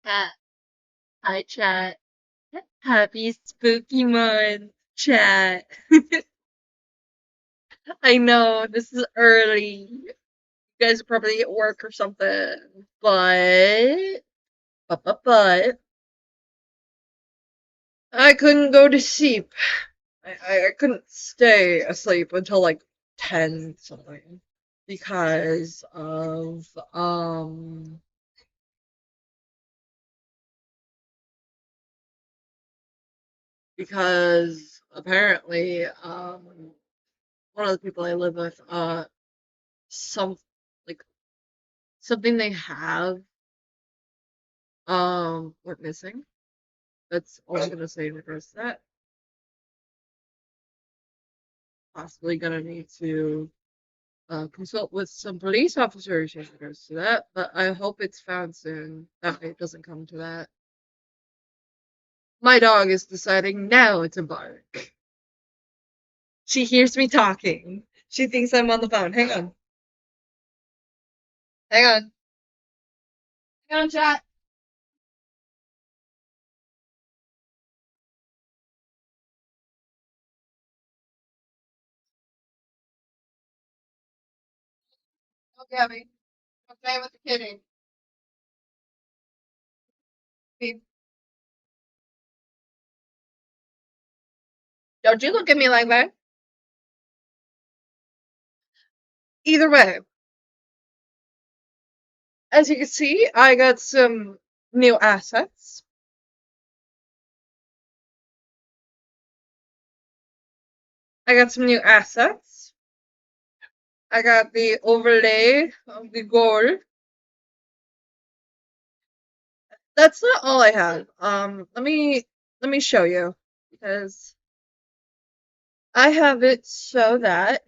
Chat. Hi, chat. Happy spooky month, chat. I know this is early. You guys are probably at work or something, but I couldn't go to sleep. I couldn't stay asleep until like 10 something because of because apparently one of the people I live with some like something they have went missing. That's all I'm gonna say in regards to that. Possibly gonna need to consult with some police officers in regards to that, but I hope it's found soon. That way it doesn't come to that. My dog is deciding now to bark. She hears me talking. She thinks I'm on the phone. Hang on. Hang on. Hang on, chat. Oh, Gabby. I'm playing with the kitty. Don't you look at me like that. Either way, as you can see, I got some new assets. I got some new assets. I got the overlay of the gold. That's not all I have. Let me show you because I have it so that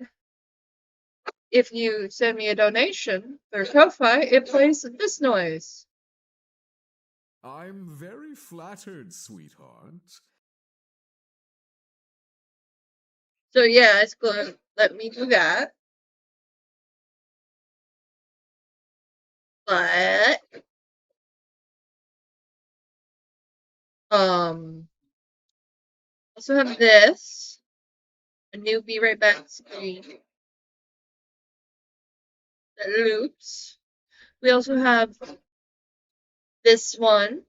if you send me a donation through Ko-fi, it plays this noise. I'm very flattered, sweetheart. So yeah, it's going to let me do that. But also have this, a new Be Right Back screen that loops. We also have this one.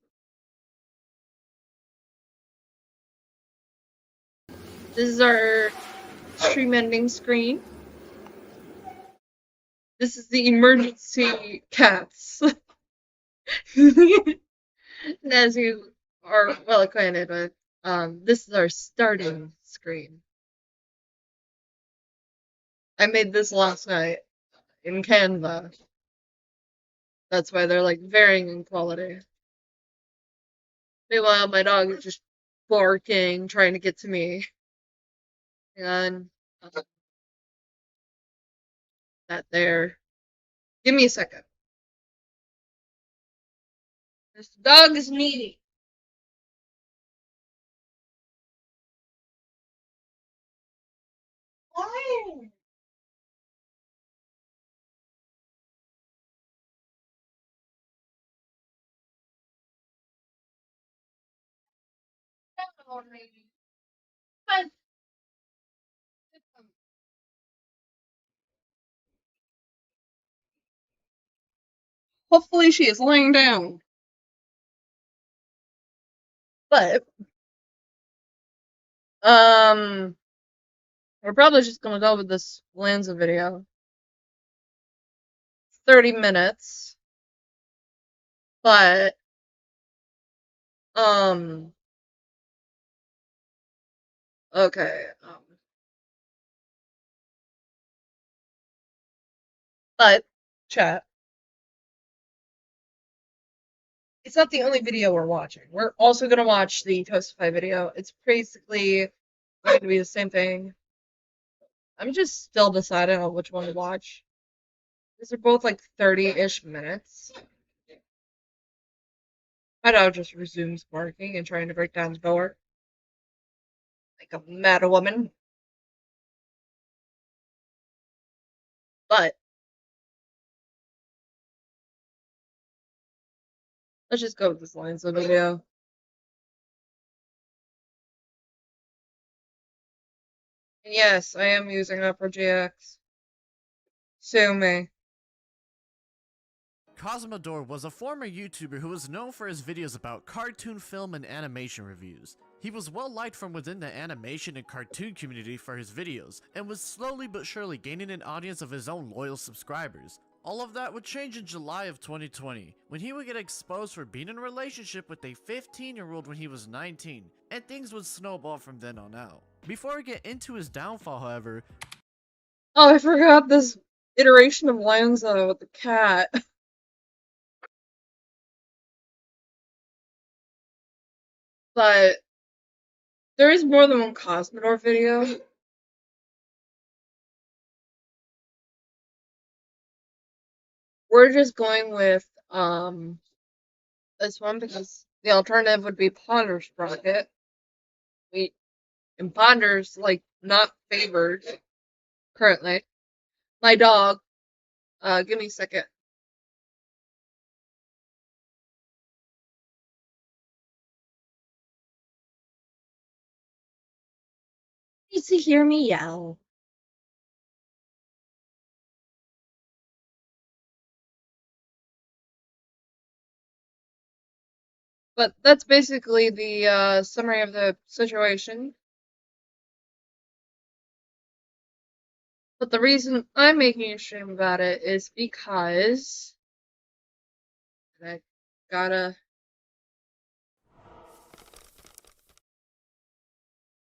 This is our stream ending screen. This is the emergency cats. And as you are well acquainted with, this is our starting screen. I made this last night in Canva. That's why they're like varying in quality. Meanwhile, my dog is just barking, trying to get to me. And that there. Give me a second. This dog is needy. Why? Hopefully she is laying down. But um we're probably just gonna go with this Lanza video. 30 minutes. But um okay. But chat. It's not the only video we're watching. We're also gonna watch the Toastify video. It's basically going to be the same thing. I'm just still deciding on which one to watch. These are both like 30-ish minutes. My dog just resumes barking and trying to break down the door like a mad woman. But Let's just go with this Lanza video. And yes, I am using Upper GX. Sue me. Cosmodore was a former YouTuber who was known for his videos about cartoon film and animation reviews. He was well liked from within the animation and cartoon community for his videos, and was slowly but surely gaining an audience of his own loyal subscribers. All of that would change in July of 2020, when he would get exposed for being in a relationship with a 15-year-old when he was 19, and things would snowball from then on out. Before we get into his downfall, however... Oh, I forgot this iteration of Lanza with the cat. But there is more than one Cosmodore video. We're just going with this one because the alternative would be Ponder's Sprocket. And Ponder's like not favored currently. My dog. Give me a second. Needs to hear me yell. But that's basically the summary of the situation. But the reason I'm making a stream about it is because I gotta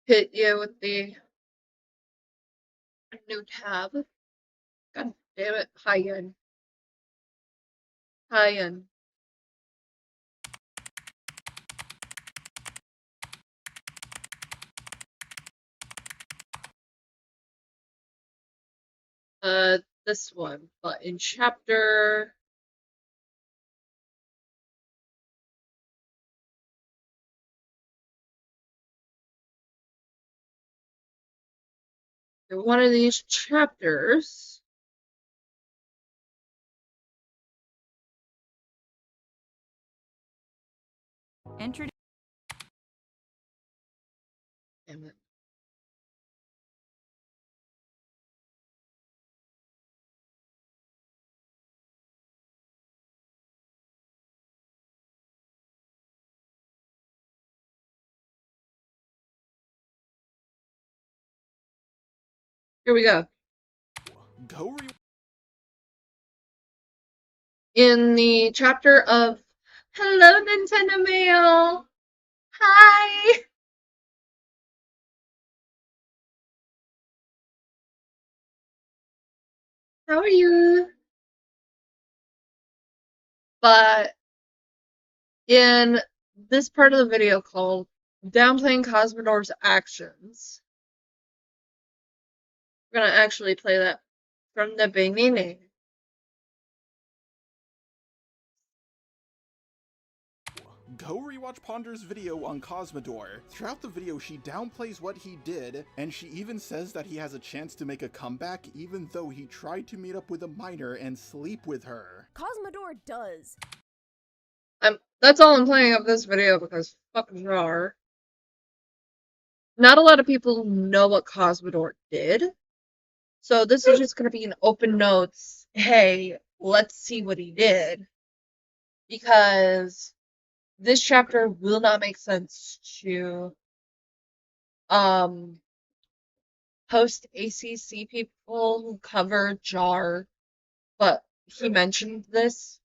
hit you with the new tab. God damn it. Hi, Yen. Hi, Yen. This one. But in chapter... in one of these chapters... Entered. Damn it. Here we go. In the chapter of Hello Nintendo Mail! Hi! How are you? But in this part of the video called Downplaying Cosmodore's Actions, we're gonna actually play that from the beginning. Go rewatch Ponder's video on Cosmodore. Throughout the video, she downplays what he did, and she even says that he has a chance to make a comeback even though he tried to meet up with a minor and sleep with her. Cosmodore does. That's all I'm playing of this video because fucking rar. Not a lot of people know what Cosmodore did. So this is just gonna be an open notes, hey, let's see what he did. Because this chapter will not make sense to post ACC people who cover JAR, but he mentioned this.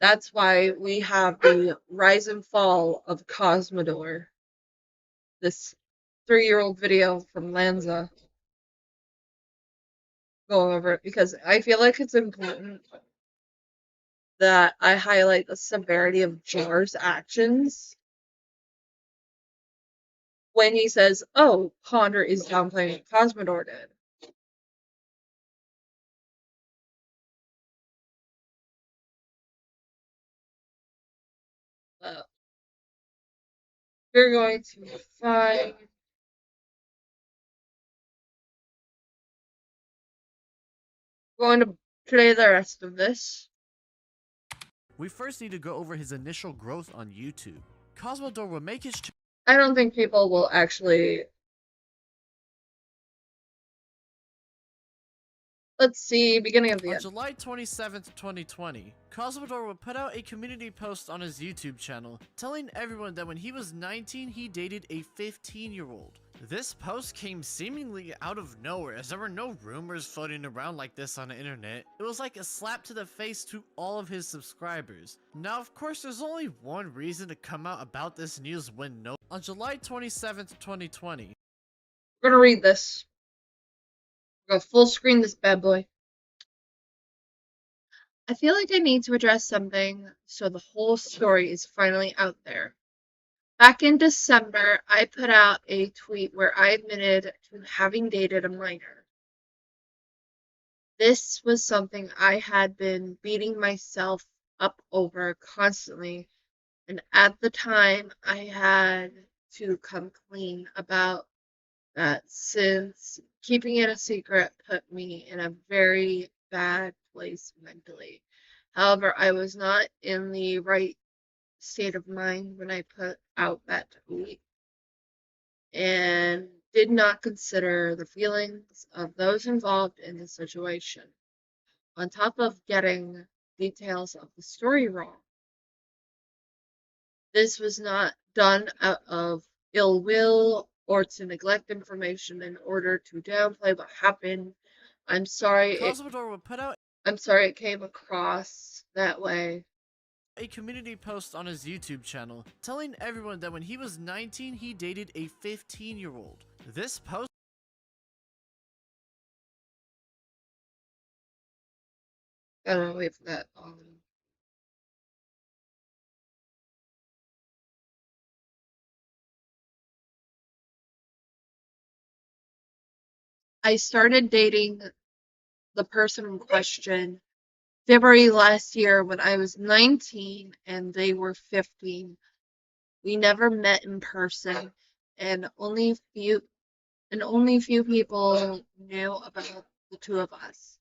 That's why we have the rise and fall of Cosmodore, this 3-year-old video from Lanza, going over it because I feel like it's important that I highlight the severity of JAR's actions when he says, oh, Ponder is downplaying what Cosmodore did. We're going to find going to play the rest of this. We first need to go over his initial growth on YouTube. Cosmodore would make his I don't think people will actually. Let's see, beginning of the On end. July 27th, 2020, Cosmodore would put out a community post on his YouTube channel telling everyone that when he was 19 he dated a 15-year-old. This post came seemingly out of nowhere as there were no rumors floating around like this on the internet. It was like a slap to the face to all of his subscribers. Now of course there's only one reason to come out about this news when no. On July 27th, 2020, We're gonna read this. We're gonna full screen this bad boy. I feel like I need to address something so the whole story is finally out there. Back in December, I put out a tweet where I admitted to having dated a minor. This was something I had been beating myself up over constantly, and at the time, I had to come clean about that since keeping it a secret put me in a very bad place mentally. However, I was not in the right state of mind when I put out that tweet and did not consider the feelings of those involved in the situation. On top of getting details of the story wrong, this was not done out of ill will or to neglect information in order to downplay what happened. I'm sorry it Cosmodore would put out I'm sorry it came across that way. a community post on his YouTube channel telling everyone that when he was 19 he dated a 15-year-old. This post Gotta wait for that. I started dating the person in question February last year when I was 19 and they were 15. We never met in person, and only few people knew about the two of us.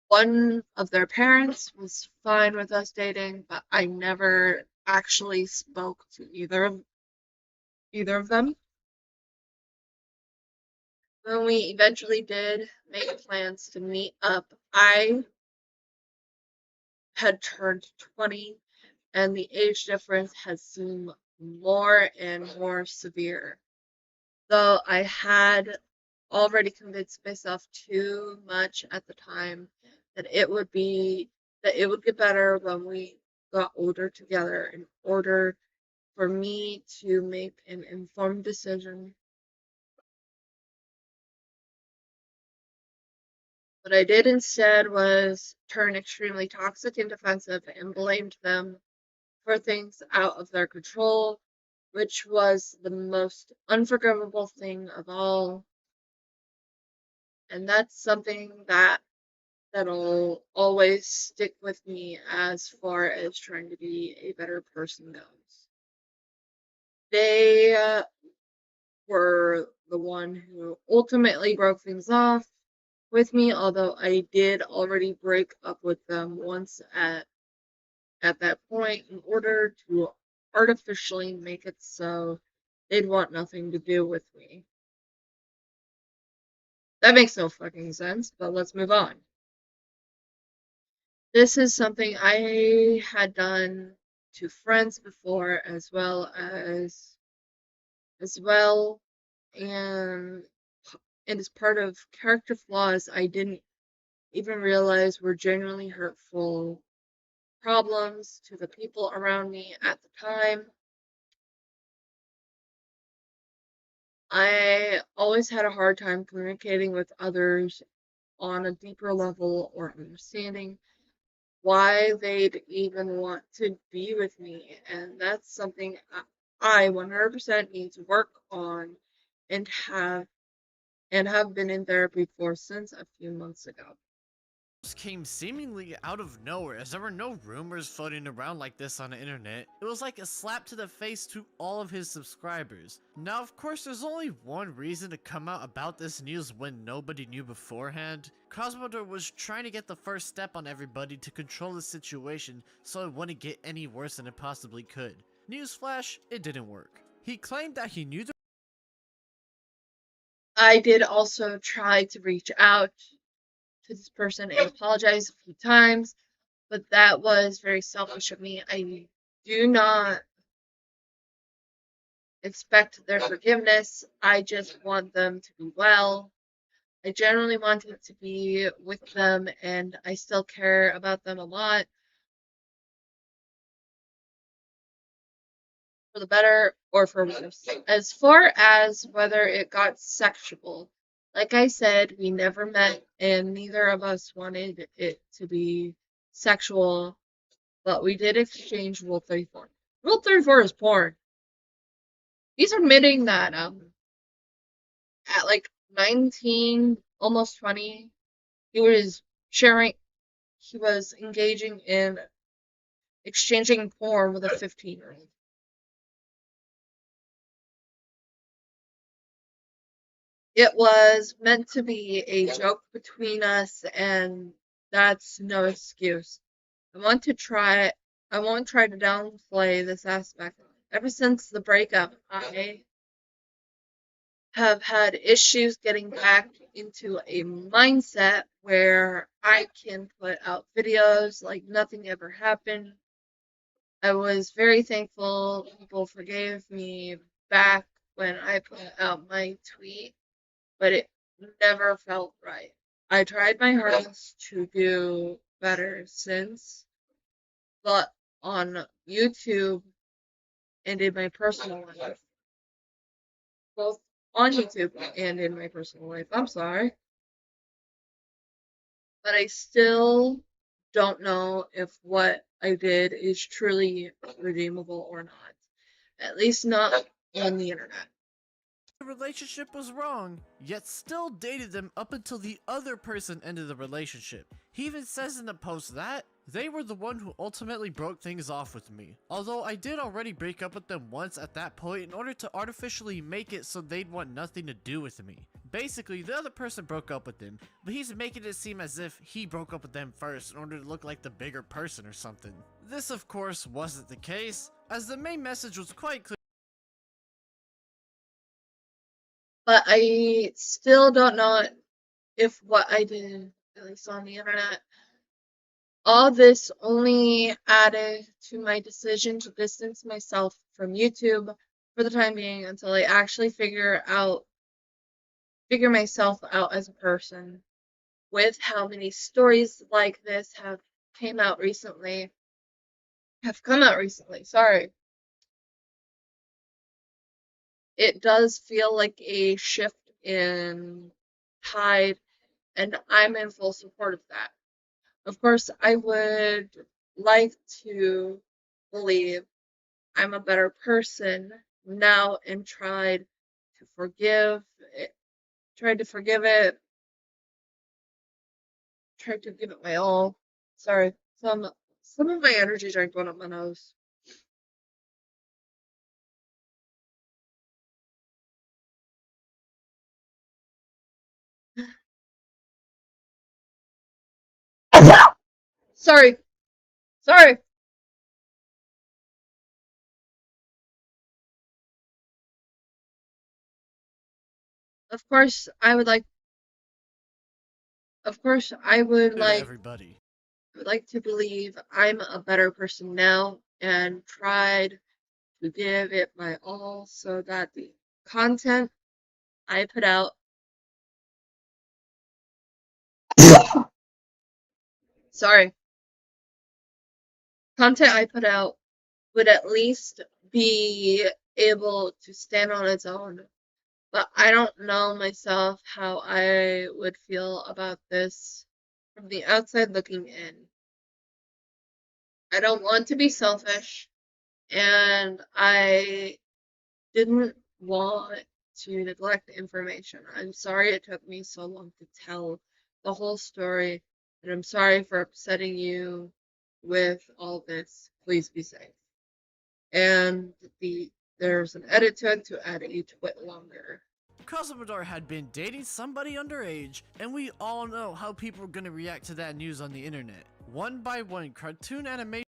One of their parents was fine with us dating, but I never actually spoke to either of them. When we eventually did make plans to meet up, I had turned 20 and the age difference had seemed more and more severe. Though I had already convinced myself too much at the time that it would get better when we got older together in order for me to make an informed decision. What I did instead was turn extremely toxic and defensive and blamed them for things out of their control, which was the most unforgivable thing of all. And that's something that'll always stick with me as far as trying to be a better person goes. They were the one who ultimately broke things off with me, although I did already break up with them once at that point in order to artificially make it so they'd want nothing to do with me. That makes no fucking sense, but let's move on. This is something I had done to friends before as well, and it is part of character flaws I didn't even realize were genuinely hurtful problems to the people around me at the time. I always had a hard time communicating with others on a deeper level or understanding why they'd even want to be with me, and that's something I 100% need to work on and have been in therapy for since a few months ago. came seemingly out of nowhere, as there were no rumors floating around like this on the internet. It was like a slap to the face to all of his subscribers. Now, of course, there's only one reason to come out about this news when nobody knew beforehand. Cosmodore was trying to get the first step on everybody to control the situation so it wouldn't get any worse than it possibly could. Newsflash, it didn't work. He claimed that he knew the I did also try to reach out to this person and apologize a few times, but that was very selfish of me. I do not expect their forgiveness. I just want them to be well. I generally wanted to be with them, and I still care about them a lot, for the better or for worse. As far as whether it got sexual, like I said, we never met, and neither of us wanted it to be sexual, but we did exchange Rule 34. Rule 34 is porn. He's admitting that at like 19, almost 20, he was sharing, he was engaging in exchanging porn with a 15-year-old. It was meant to be a joke between us, and that's no excuse. I want to try I won't try to downplay this aspect. Ever since the breakup, I have had issues getting back into a mindset where I can put out videos like nothing ever happened. I was very thankful people forgave me back when I put out my tweet, but it never felt right. I tried my hardest to do better since, but on YouTube and in my personal life, both on YouTube and in my personal life, I'm sorry, but I still don't know if what I did is truly redeemable or not. At least not on the internet. relationship was wrong, yet still dated them up until the other person ended the relationship. He even says in the post that they were the one who ultimately broke things off with me. Although I did already break up with them once at that point in order to artificially make it so they'd want nothing to do with me. Basically, the other person broke up with him, but he's making it seem as if he broke up with them first in order to look like the bigger person or something. This of course wasn't the case, as the main message was quite clear. But I still don't know if what I did, at least on the internet, all this only added to my decision to distance myself from YouTube for the time being until I actually figure myself out as a person. With how many stories like this have come out recently, sorry. It does feel like a shift in tide, and I'm in full support of that. Of course, I would like to believe I'm a better person now and tried to forgive it, tried to give it my all. Sorry, some of my energy drank going up my nose. Sorry, sorry. Of course, To everybody. I would like to believe I'm a better person now and tried to give it my all so that the content I put out sorry, content I put out would at least be able to stand on its own. But I don't know myself how I would feel about this from the outside looking in. I don't want to be selfish, and I didn't want to neglect the information. I'm sorry it took me so long to tell the whole story and I'm sorry for upsetting you with all this. Please be safe. And there's an edit to it to add a twit longer. Cosmodore had been dating somebody underage, and we all know how people are gonna react to that news on the internet. One by one, cartoon animation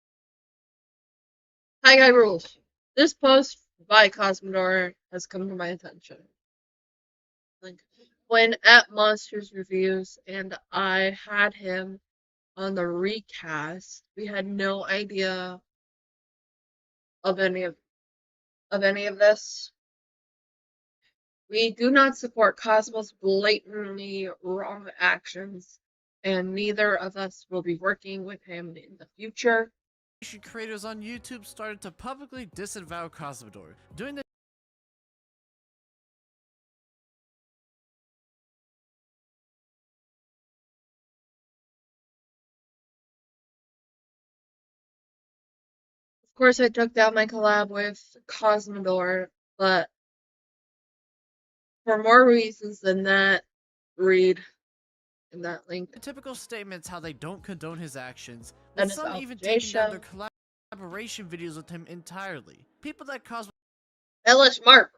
Hi Guy Rules. This post by Cosmodore has come to my attention. When at Monsters Reviews and I had him on the recast, we had no idea of any of this. We do not support Cosmo's blatantly wrong actions, and neither of us will be working with him in the future. creators on YouTube started to publicly disavow Cosmodore, doing the Of course, I took down my collab with Cosmodore, but for more reasons than that, read in that link. typical statements how they don't condone his actions, That with is some even LJ taking down their show. collaboration videos with him entirely. People that Cosmodore LS Mark.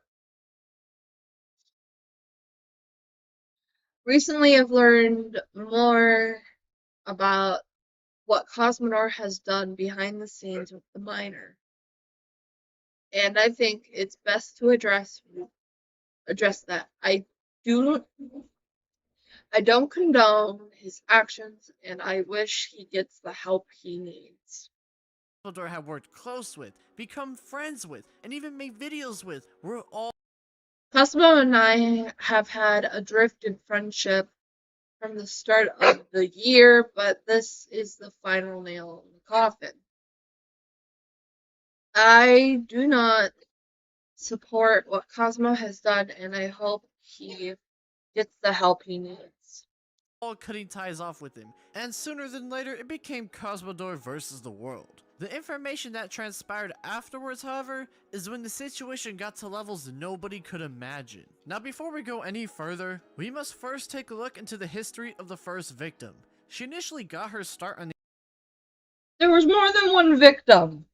Recently, I've learned more about what Cosmodore has done behind the scenes with the minor. And I think it's best to address that. I don't condone his actions, and I wish he gets the help he needs. had worked close with, become friends with, and even made videos with were all Cosmo and I have had a drift in friendship from the start of the year, but this is the final nail in the coffin. I do not support what Cosmo has done, and I hope he gets the help he needs. cutting ties off with him, and sooner than later it became Cosmodore versus the world. The information that transpired afterwards, however, is when the situation got to levels nobody could imagine. Now before we go any further, we must first take a look into the history of the first victim. She initially got her start on There was more than one victim.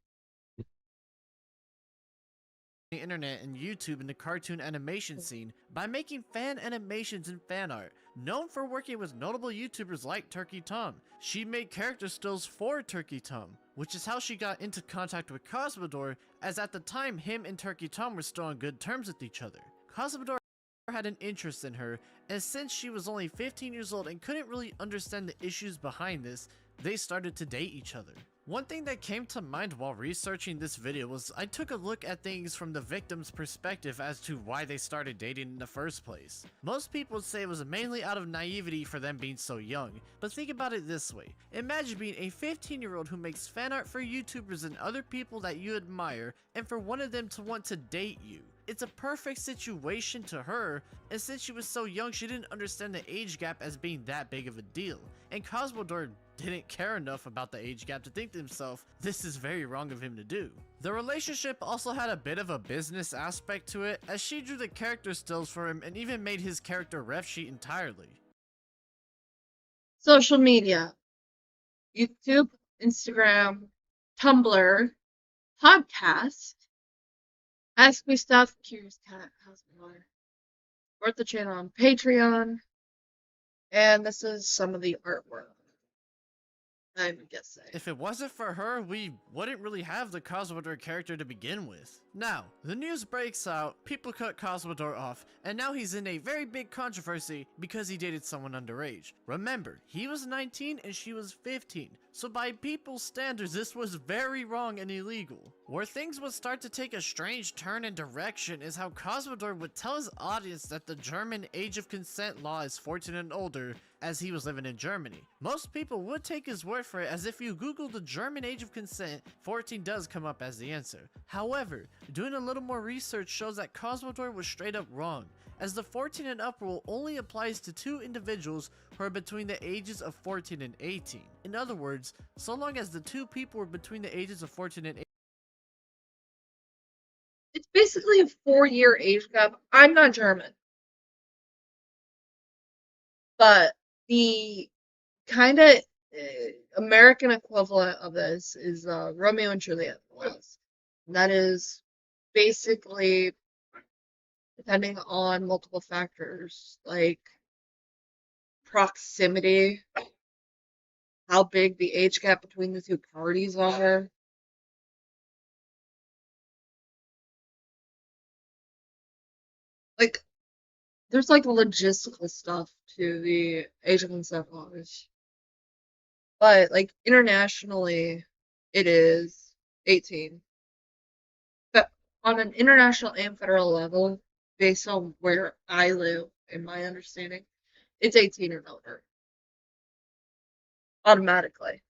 the internet and YouTube in the cartoon animation scene by making fan animations and fan art. Known for working with notable YouTubers like Turkey Tom, she made character stills for Turkey Tom, which is how she got into contact with Cosmodore, as at the time him and Turkey Tom were still on good terms with each other. Cosmodore had an interest in her, and since she was only 15 years old and couldn't really understand the issues behind this, they started to date each other. One thing that came to mind while researching this video was I took a look at things from the victim's perspective as to why they started dating in the first place. Most people would say it was mainly out of naivety for them being so young, but think about it this way. Imagine being a 15-year-old who makes fan art for YouTubers and other people that you admire, and for one of them to want to date you. It's a perfect situation to her, and since she was so young, she didn't understand the age gap as being that big of a deal. And Cosmodore didn't care enough about the age gap to think to himself, this is very wrong of him to do. The relationship also had a bit of a business aspect to it, as she drew the character stills for him and even made his character ref sheet entirely. Social media. YouTube, Instagram, Tumblr, podcast, Ask Me Stuff, Curious Cat, Cosmodore. Support the channel on Patreon, and this is some of the artwork. I'm guessing. If it wasn't for her, we wouldn't really have the Cosmodore character to begin with. Now, the news breaks out, people cut Cosmodore off, and now he's in a very big controversy because he dated someone underage. Remember, he was 19 and she was 15, so by people's standards this was very wrong and illegal. Where things would start to take a strange turn in direction is how Cosmodore would tell his audience that the German age of consent law is 14 and older, as he was living in Germany. Most people would take his word for it, as if you Google the German age of consent, 14 does come up as the answer. However, doing a little more research shows that Cosmodore was straight up wrong, as the 14 and up rule only applies to 2 individuals who are between the ages of 14 and 18. In other words, so long as the 2 people were between the ages of 14 and 18, it's basically a 4-year age gap. I'm not German, but the kind of American equivalent of this is Romeo and Juliet laws. And that is basically depending on multiple factors like proximity, how big the age gap between the two parties are. Like, there's like logistical stuff to the age of consent laws. But like internationally, it is 18. But on an international and federal level, based on where I live, in my understanding, it's 18 and older automatically.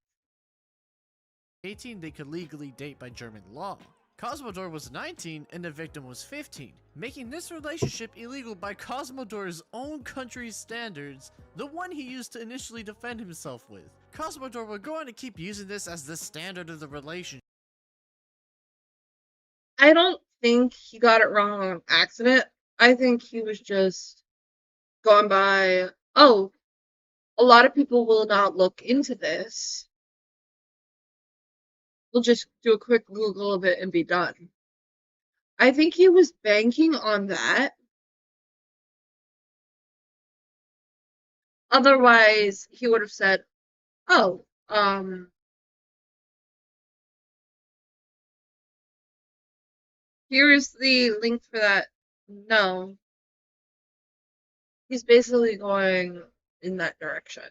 18, they could legally date by German law. Cosmodore was 19 and the victim was 15, making this relationship illegal by Cosmodore's own country's standards, the one he used to initially defend himself with. Cosmodore will go on to keep using this as the standard of the relationship. I don't think he got it wrong on accident. I think he was just going by, oh, a lot of people will not look into this. We'll just do a quick Google of it and be done. I think he was banking on that. Otherwise, he would have said, oh, here's the link for that. No. He's basically going in that direction.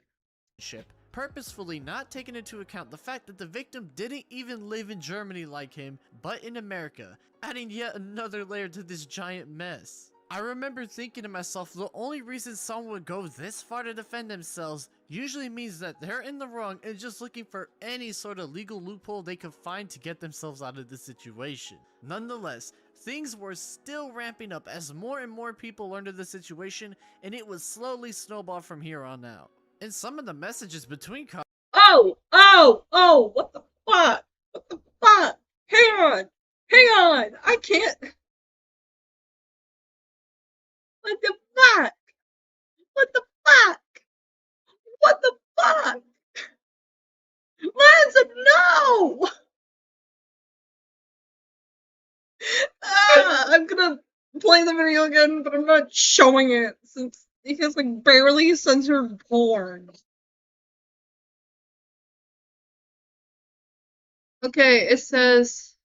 Purposefully not taking into account the fact that the victim didn't even live in Germany like him, but in America, adding yet another layer to this giant mess. I remember thinking to myself, the only reason someone would go this far to defend themselves usually means that they're in the wrong and just looking for any sort of legal loophole they could find to get themselves out of the situation. Nonetheless, things were still ramping up as more and more people learned of the situation, and it would slowly snowball from here on out. And some of the messages between What the fuck? What the fuck? Hang on, I can't. What the fuck? What the fuck? What the fuck? Lance, no! I'm gonna play the video again, but I'm not showing it since it has like barely censored porn. Okay, it says,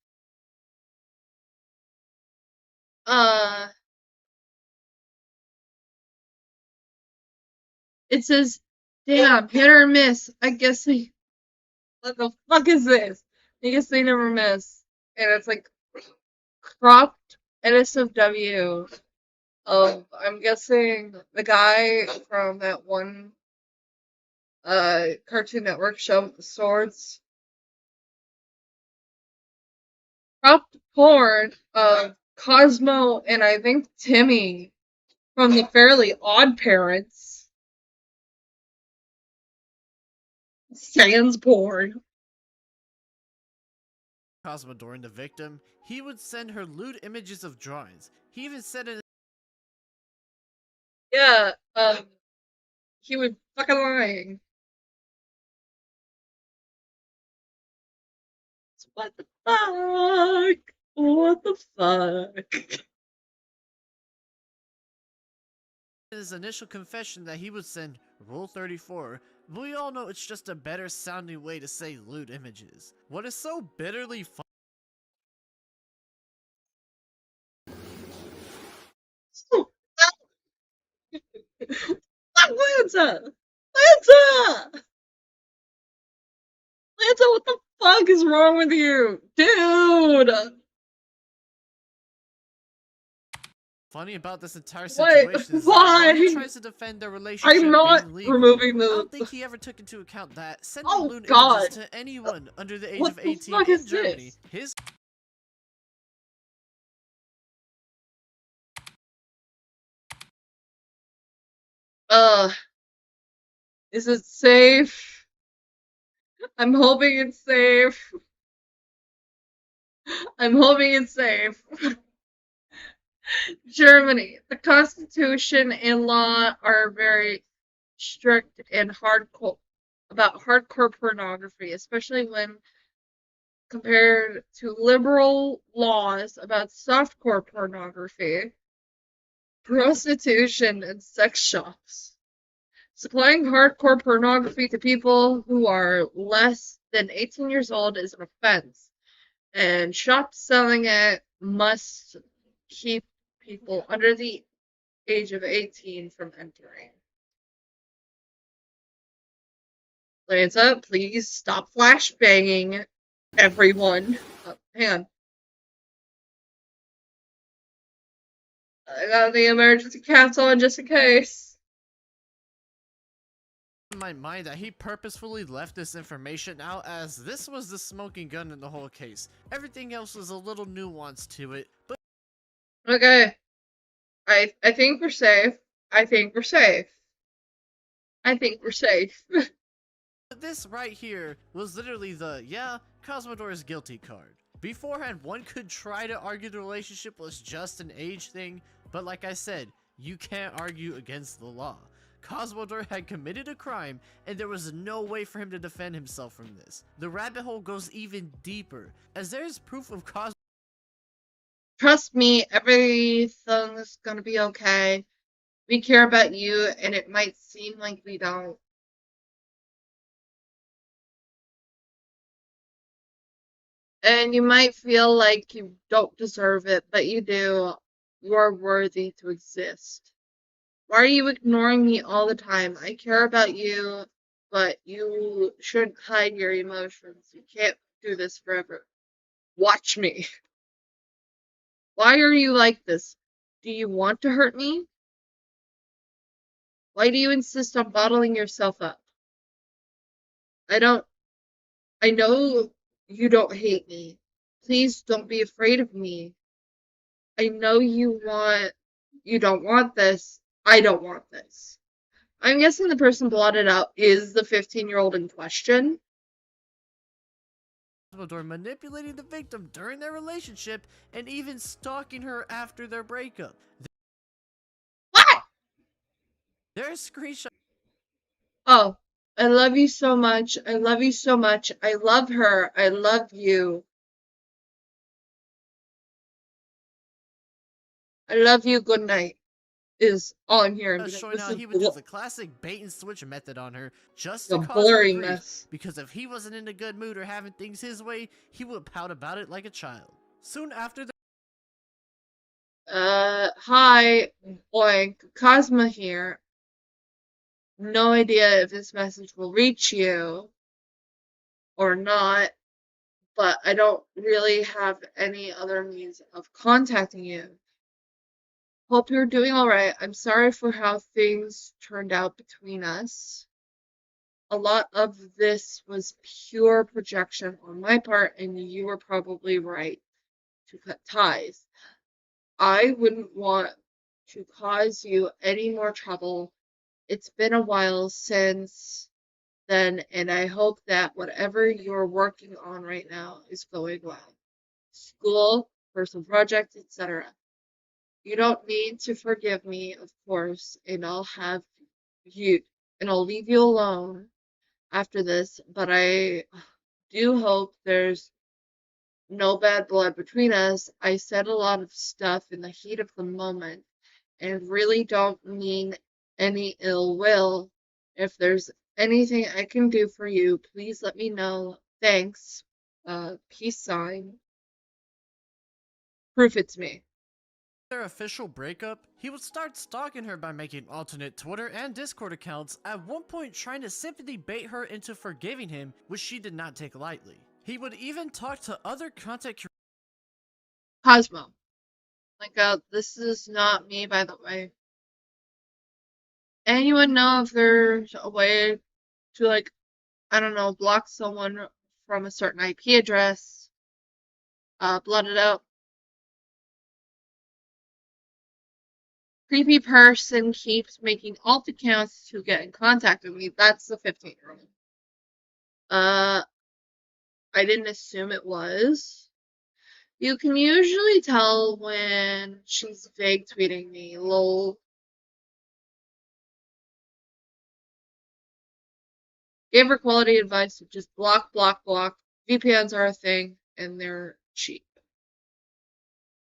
uh, it says, damn, hit or miss. I guess they, what the fuck is this? I guess they never miss. And it's like cropped NSFW of, I'm guessing, the guy from that one Cartoon Network show with the swords. Cropped porn of Cosmo and I think Timmy from the Fairly Odd Parents. Sans porn. Cosmodore and the victim, he would send her lewd images of drawings. He even said in Yeah, he was fucking lying. What the fuck? What the fuck? his initial confession that he would send Rule 34, but we all know it's just a better sounding way to say lewd images. What is so bitterly funny Atlanta! Atlanta! Atlanta, what the fuck is wrong with you? Dude! about this entire What? situation is that while he Why? tries to defend their relationship I'm not being legal, removing I don't the. think he ever took into account that sending Oh lewd god! images to anyone under the age What of the 18 fuck in is Germany, this? his Uh, is it safe? I'm hoping it's safe. I'm hoping it's safe. Germany. The constitution and law are very strict and hardcore. about hardcore pornography, especially when compared to liberal laws about softcore pornography, prostitution, and sex shops. Supplying hardcore pornography to people who are less than 18 years old is an offense, and shops selling it must keep people under the age of 18 from entering. Lanza, please stop flashbanging everyone. Hang on. I got the emergency caps on just in case. In my mind that he purposefully left this information out, as this was the smoking gun in the whole case. Everything else was a little nuanced to it, but Okay. I think we're safe. I think we're safe. I think we're safe. this right here was literally the, yeah, Cosmodore is guilty card. Beforehand, one could try to argue the relationship was just an age thing, but like I said, you can't argue against the law. Cosmodore had committed a crime, and there was no way for him to defend himself from this. The rabbit hole goes even deeper, as there is proof of Trust me, everything's gonna be okay. We care about you, and it might seem like we don't. And you might feel like you don't deserve it, but you do. You are worthy to exist. Why are you ignoring me all the time? I care about you, but you shouldn't hide your emotions. You can't do this forever. Watch me. Why are you like this? Do you want to hurt me? Why do you insist on bottling yourself up? I don't. I know you don't hate me. Please don't be afraid of me. I know you don't want this. I don't want this. I'm guessing the person blotted out is the 15-year-old in question. Cosmodore manipulating the victim during their relationship and even stalking her after their breakup. What? There's screenshots Oh, I love you so much. I love you so much. I love her. I love you. I love you. Good night. Is all I'm hearing because showing this how is he would do the classic bait and switch method on her just to a cause her blurry grief, mess. because if he wasn't in a good mood or having things his way, he would pout about it like a child. Soon after the Hi, Oink. Cosma here. No idea if this message will reach you or not, but I don't really have any other means of contacting you. Hope you're doing alright. I'm sorry for how things turned out between us. A lot of this was pure projection on my part, and you were probably right to cut ties. I wouldn't want to cause you any more trouble. It's been a while since then, and I hope that whatever you're working on right now is going well. School, personal projects, etc. You don't need to forgive me, of course, you and I'll leave you alone after this, but I do hope there's no bad blood between us. I said a lot of stuff in the heat of the moment and really don't mean any ill will. If there's anything I can do for you, please let me know. Thanks. Peace sign. Proof it's me. their official breakup, he would start stalking her by making alternate Twitter and Discord accounts, at one point trying to simply bait her into forgiving him, which she did not take lightly. He would even talk to other content creators. Cosmo. This is not me, by the way. Anyone know if there's a way to, I don't know, block someone from a certain IP address? Blot it out. Creepy person keeps making alt accounts to get in contact with me. That's the 15-year-old. I didn't assume it was. You can usually tell when she's vague tweeting me. Lol. Gave her quality advice to just block, block, block. VPNs are a thing, and they're cheap.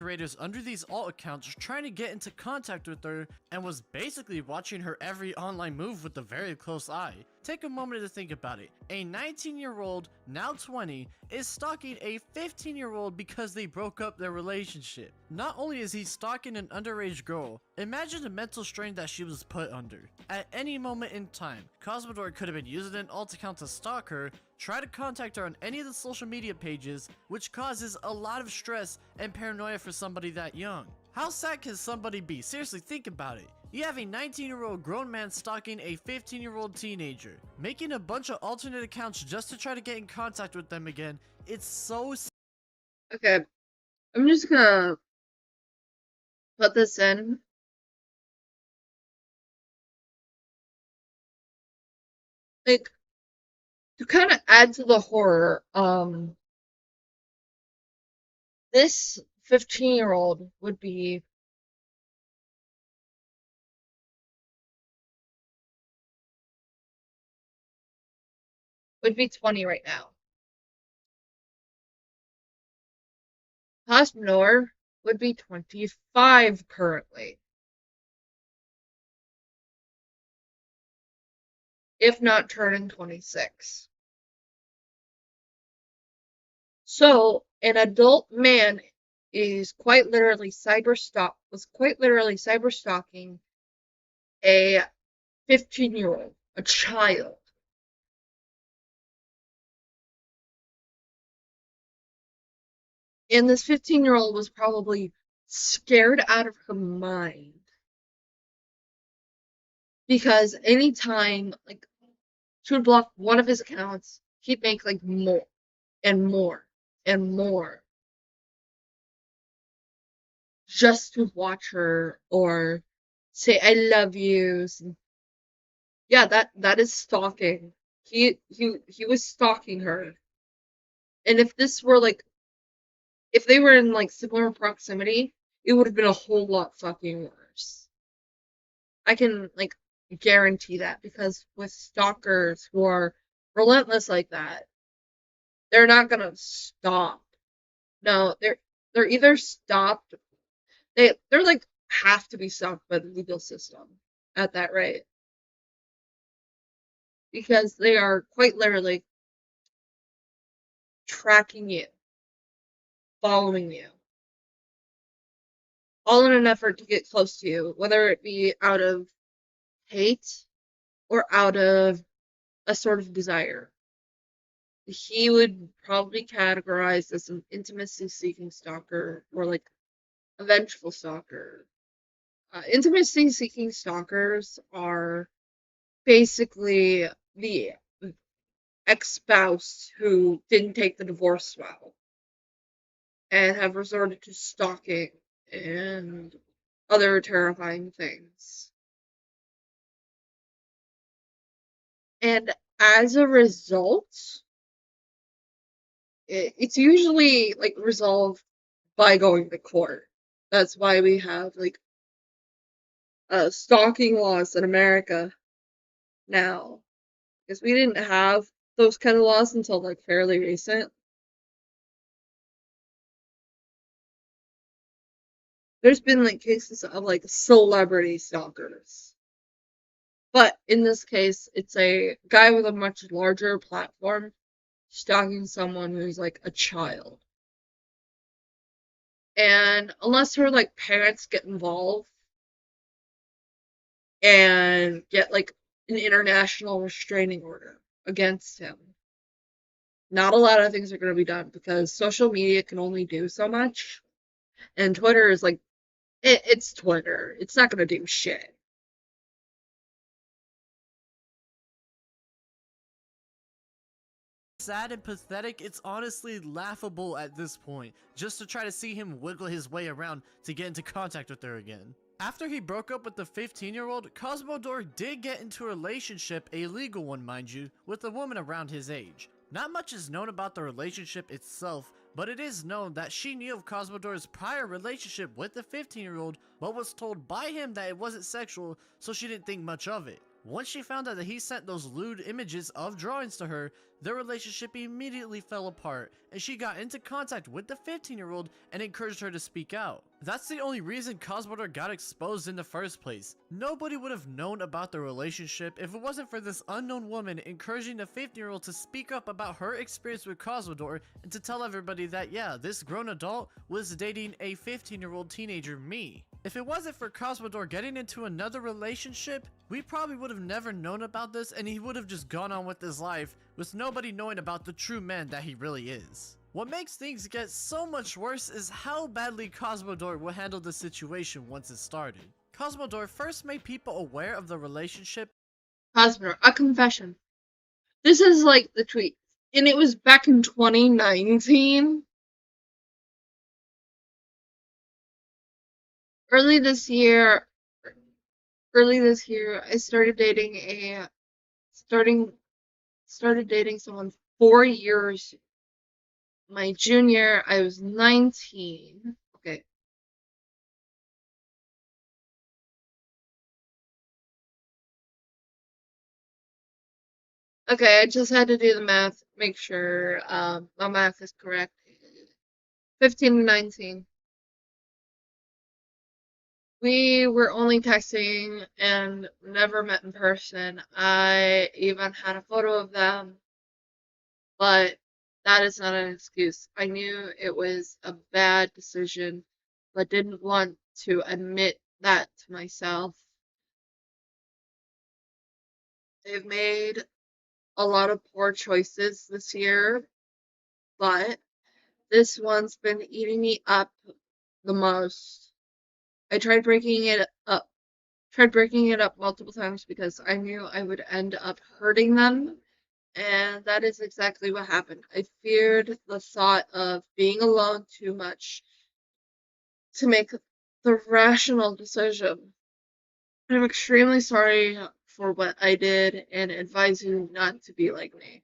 Raiders under these alt accounts trying to get into contact with her and was basically watching her every online move with a very close eye. Take a moment to think about it. A 19-year-old, now 20, is stalking a 15-year-old because they broke up their relationship. Not only is he stalking an underage girl, imagine the mental strain that she was put under. At any moment in time, Cosmodore could have been using an alt account to stalk her, try to contact her on any of the social media pages, which causes a lot of stress and paranoia for somebody that young. How sad can somebody be? Seriously, think about it. You have a 19-year-old grown man stalking a 15-year-old teenager, making a bunch of alternate accounts just to try to get in contact with them again. It's so Okay, I'm just gonna put this in. Like, to kind of add to the horror, this 15-year-old would be would be 20 right now. Cosmodore would be 25 currently, if not turning 26. So, an adult man was quite literally cyber stalking a 15-year-old, a child. And this 15-year-old was probably scared out of her mind. Because anytime, like, she would block one of his accounts, he'd make, like, more and more and more just to watch her or say, I love you. Yeah, that is stalking. He was stalking her. And if this were, like, if they were in, like, similar proximity, it would have been a whole lot fucking worse. I can, like, guarantee that, because with stalkers who are relentless like that, they're not gonna stop. No, they're either stopped. They're like have to be stopped by the legal system at that rate, because they are quite literally tracking you, following you, all in an effort to get close to you, whether it be out of hate or out of a sort of desire. He would probably categorize as an intimacy seeking stalker, or like a vengeful stalker. Intimacy seeking stalkers are basically the ex-spouse who didn't take the divorce well and have resorted to stalking and other terrifying things. And as a result, it's usually like resolved by going to court. That's why we have like stalking laws in America now, because we didn't have those kind of laws until like fairly recent. There's been like cases of like celebrity stalkers. But in this case, it's a guy with a much larger platform stalking someone who's like a child. And unless her like parents get involved and get like an international restraining order against him, not a lot of things are going to be done, because social media can only do so much. And Twitter is like, it's Twitter. It's not going to do shit. sad and pathetic, it's honestly laughable at this point, just to try to see him wiggle his way around to get into contact with her again. After he broke up with the 15-year-old, Cosmodore did get into a relationship, a legal one mind you, with a woman around his age. Not much is known about the relationship itself, but it is known that she knew of Cosmodore's prior relationship with the 15-year-old, but was told by him that it wasn't sexual, so she didn't think much of it. Once she found out that he sent those lewd images of drawings to her, their relationship immediately fell apart, and she got into contact with the 15-year-old and encouraged her to speak out. That's the only reason Cosmodore got exposed in the first place. Nobody would have known about the relationship if it wasn't for this unknown woman encouraging the 15-year-old to speak up about her experience with Cosmodore and to tell everybody that, yeah, this grown adult was dating a 15-year-old teenager, me. If it wasn't for Cosmodore getting into another relationship, we probably would have never known about this, and he would have just gone on with his life with nobody knowing about the true man that he really is. What makes things get so much worse is how badly Cosmodore will handle the situation once it started. Cosmodore first made people aware of the relationship. Cosmodore, a confession. This is like the tweet, and it was back in 2019. Early this year, I started dating someone 4 years. My junior, I was 19. Okay. Okay, I just had to do the math, make sure my math is correct. 15 to 19. We were only texting and never met in person. I even had a photo of them, but that is not an excuse. I knew it was a bad decision, but didn't want to admit that to myself. I've made a lot of poor choices this year, but this one's been eating me up the most. I tried breaking it up multiple times because I knew I would end up hurting them, and that is exactly what happened. I feared the thought of being alone too much to make the rational decision. I'm extremely sorry for what I did and advise you not to be like me.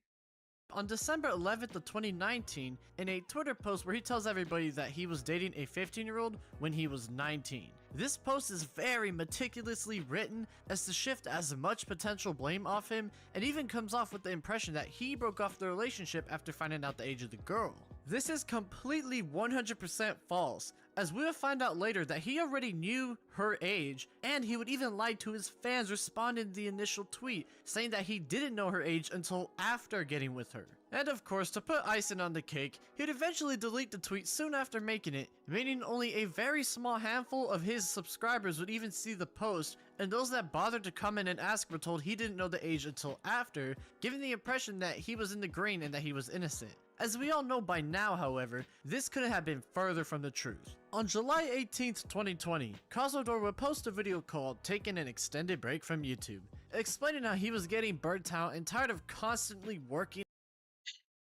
On December 11th of 2019 in a Twitter post where he tells everybody that he was dating a 15-year-old when he was 19. This post is very meticulously written as to shift as much potential blame off him, and even comes off with the impression that he broke off the relationship after finding out the age of the girl. This is completely 100% false, as we will find out later that he already knew her age, and he would even lie to his fans responding to the initial tweet, saying that he didn't know her age until after getting with her. And of course, to put icing on the cake, he'd eventually delete the tweet soon after making it, meaning only a very small handful of his subscribers would even see the post, and those that bothered to comment and ask were told he didn't know the age until after, giving the impression that he was in the green and that he was innocent. As we all know by now, however, this couldn't have been further from the truth. On July 18th, 2020, Cosmodore would post a video called Taking an Extended Break from YouTube, explaining how he was getting burnt out and tired of constantly working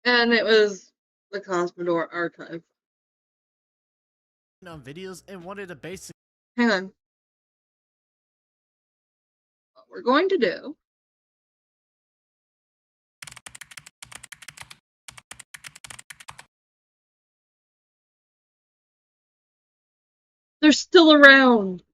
And it was the Cosmodore archive. on videos and wanted to basically Hang on. What we're going to do. They're still around.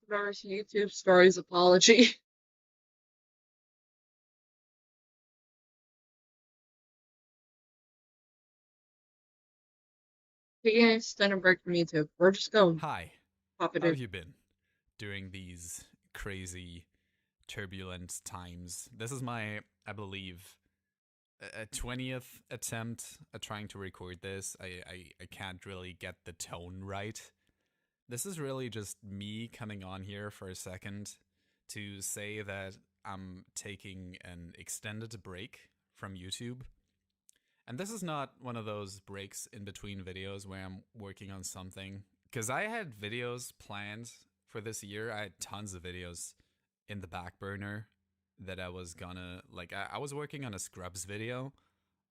Cosmodore's YouTube stories apology. Taking an extended break from YouTube. We're just going. Hi, Pop it how in. have you been during these crazy, turbulent times? This is my, I believe, a 20th attempt at trying to record this. I can't really get the tone right. This is really just me coming on here for a second to say that I'm taking an extended break from YouTube. And this is not one of those breaks in between videos where I'm working on something. Because I had videos planned for this year. I had tons of videos in the back burner that I was gonna, like, I was working on a Scrubs video,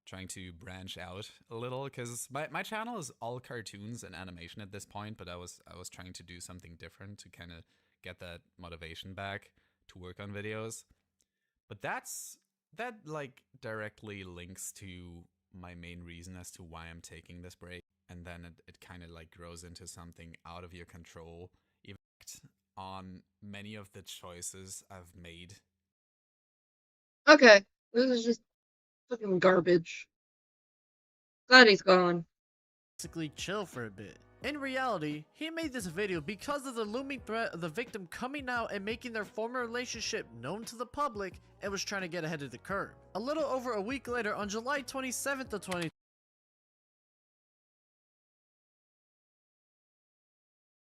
trying to branch out a little, because my channel is all cartoons and animation at this point, but I was trying to do something different to kind of get that motivation back to work on videos. But that like directly links to my main reason as to why I'm taking this break. And then it kind of like grows into something out of your control, even on many of the choices I've made. Okay, this is just fucking garbage. Glad he's gone. Basically chill for a bit. In reality, he made this video because of the looming threat of the victim coming out and making their former relationship known to the public, and was trying to get ahead of the curve. A little over a week later, on July 27th of 2020,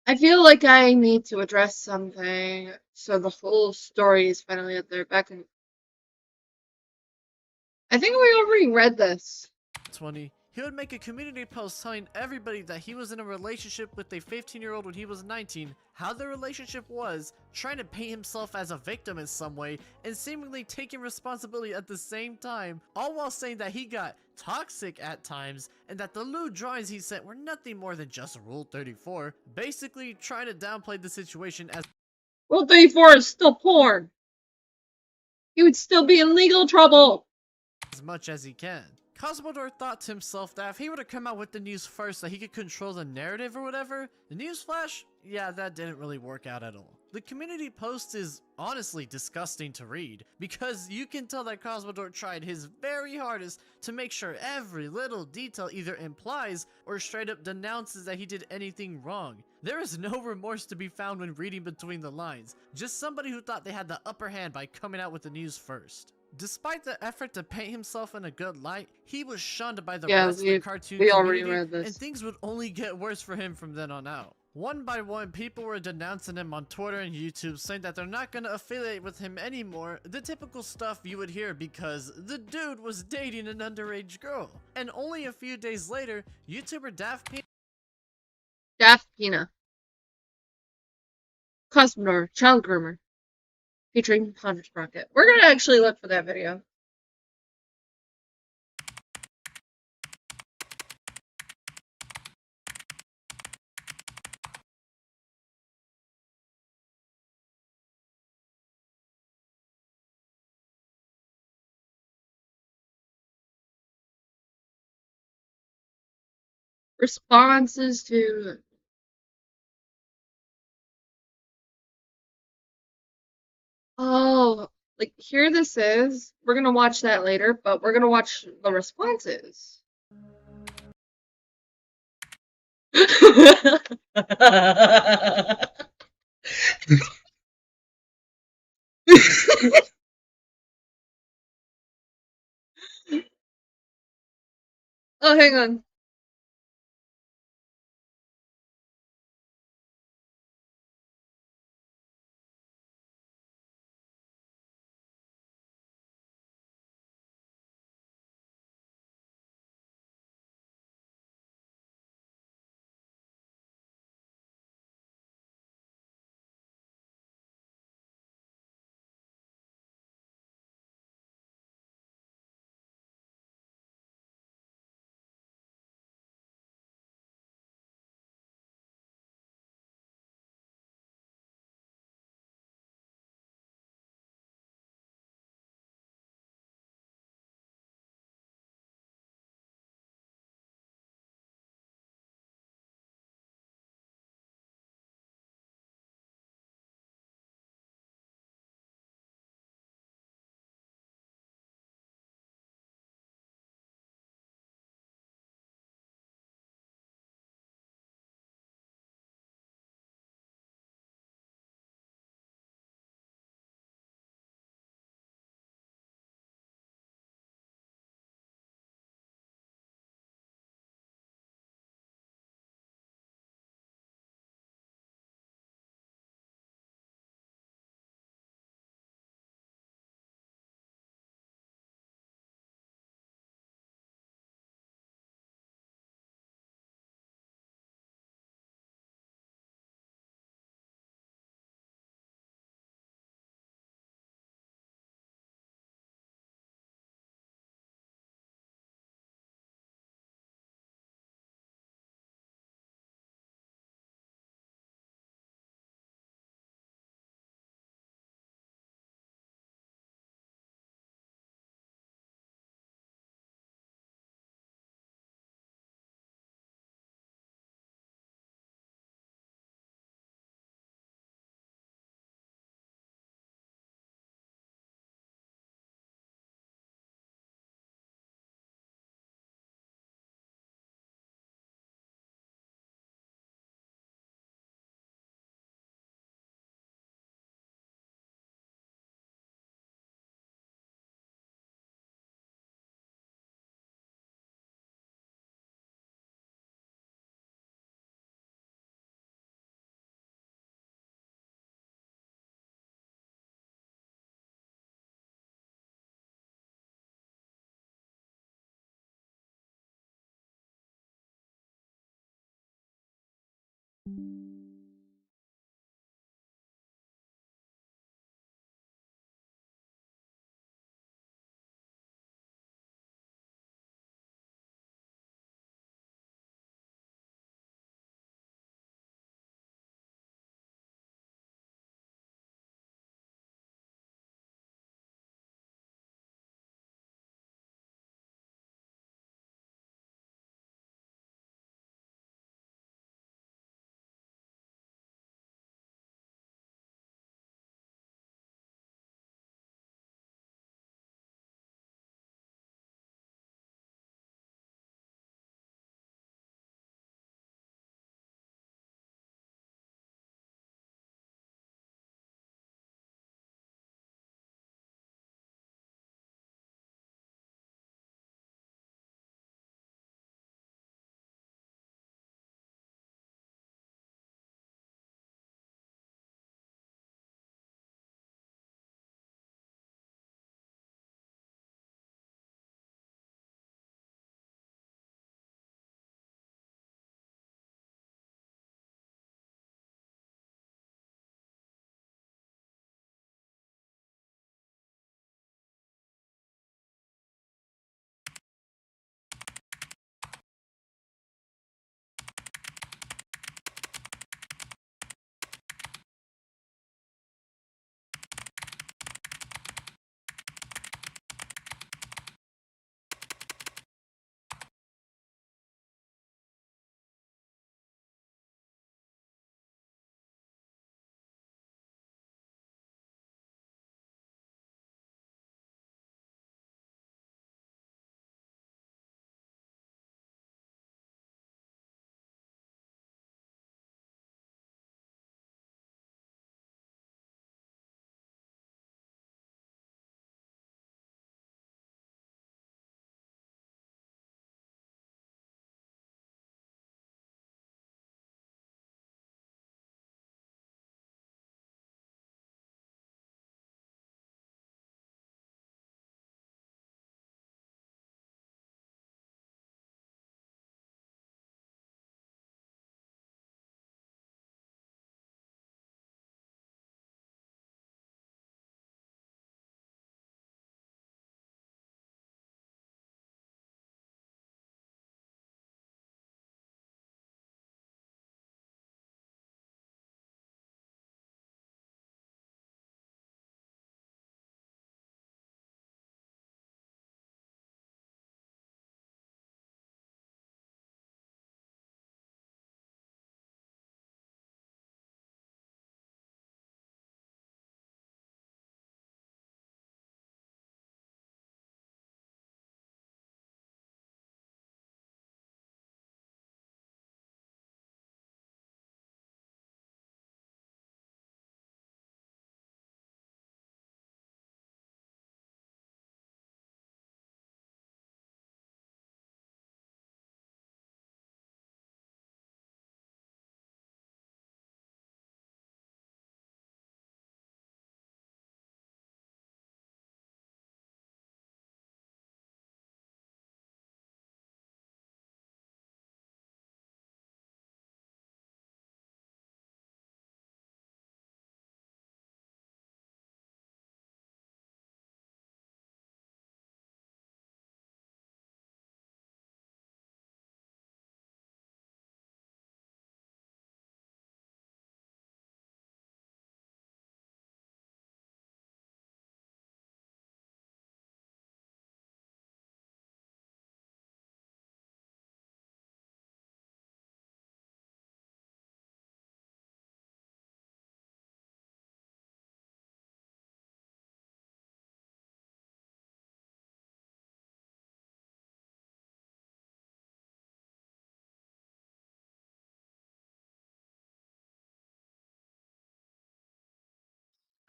I feel like I need to address something so the whole story is finally out there. Back in, I think we already read this. he would make a community post telling everybody that he was in a relationship with a 15-year-old when he was 19, how their relationship was, trying to paint himself as a victim in some way, and seemingly taking responsibility at the same time, all while saying that he got toxic at times, and that the lewd drawings he sent were nothing more than just Rule 34, basically trying to downplay the situation as Rule 34 is still porn. He would still be in legal trouble. much as he can. Cosmodore thought to himself that if he were to come out with the news first that he could control the narrative or whatever, the newsflash, yeah, that didn't really work out at all. The community post is honestly disgusting to read, because you can tell that Cosmodore tried his very hardest to make sure every little detail either implies or straight up denounces that he did anything wrong. There is no remorse to be found when reading between the lines, just somebody who thought they had the upper hand by coming out with the news first. Despite the effort to paint himself in a good light, he was shunned by the rest of the cartoon we already community, read this. and things would only get worse for him from then on out. One by one, people were denouncing him on Twitter and YouTube, saying that they're not going to affiliate with him anymore, the typical stuff you would hear because the dude was dating an underage girl. And only a few days later, YouTuber Daft Pina. Cosmodore, child groomer. Featuring Ponder Sprocket. We're gonna actually look for that video. Responses to... Oh, like here this is. We're gonna watch that later, but we're gonna watch the responses. Oh, hang on.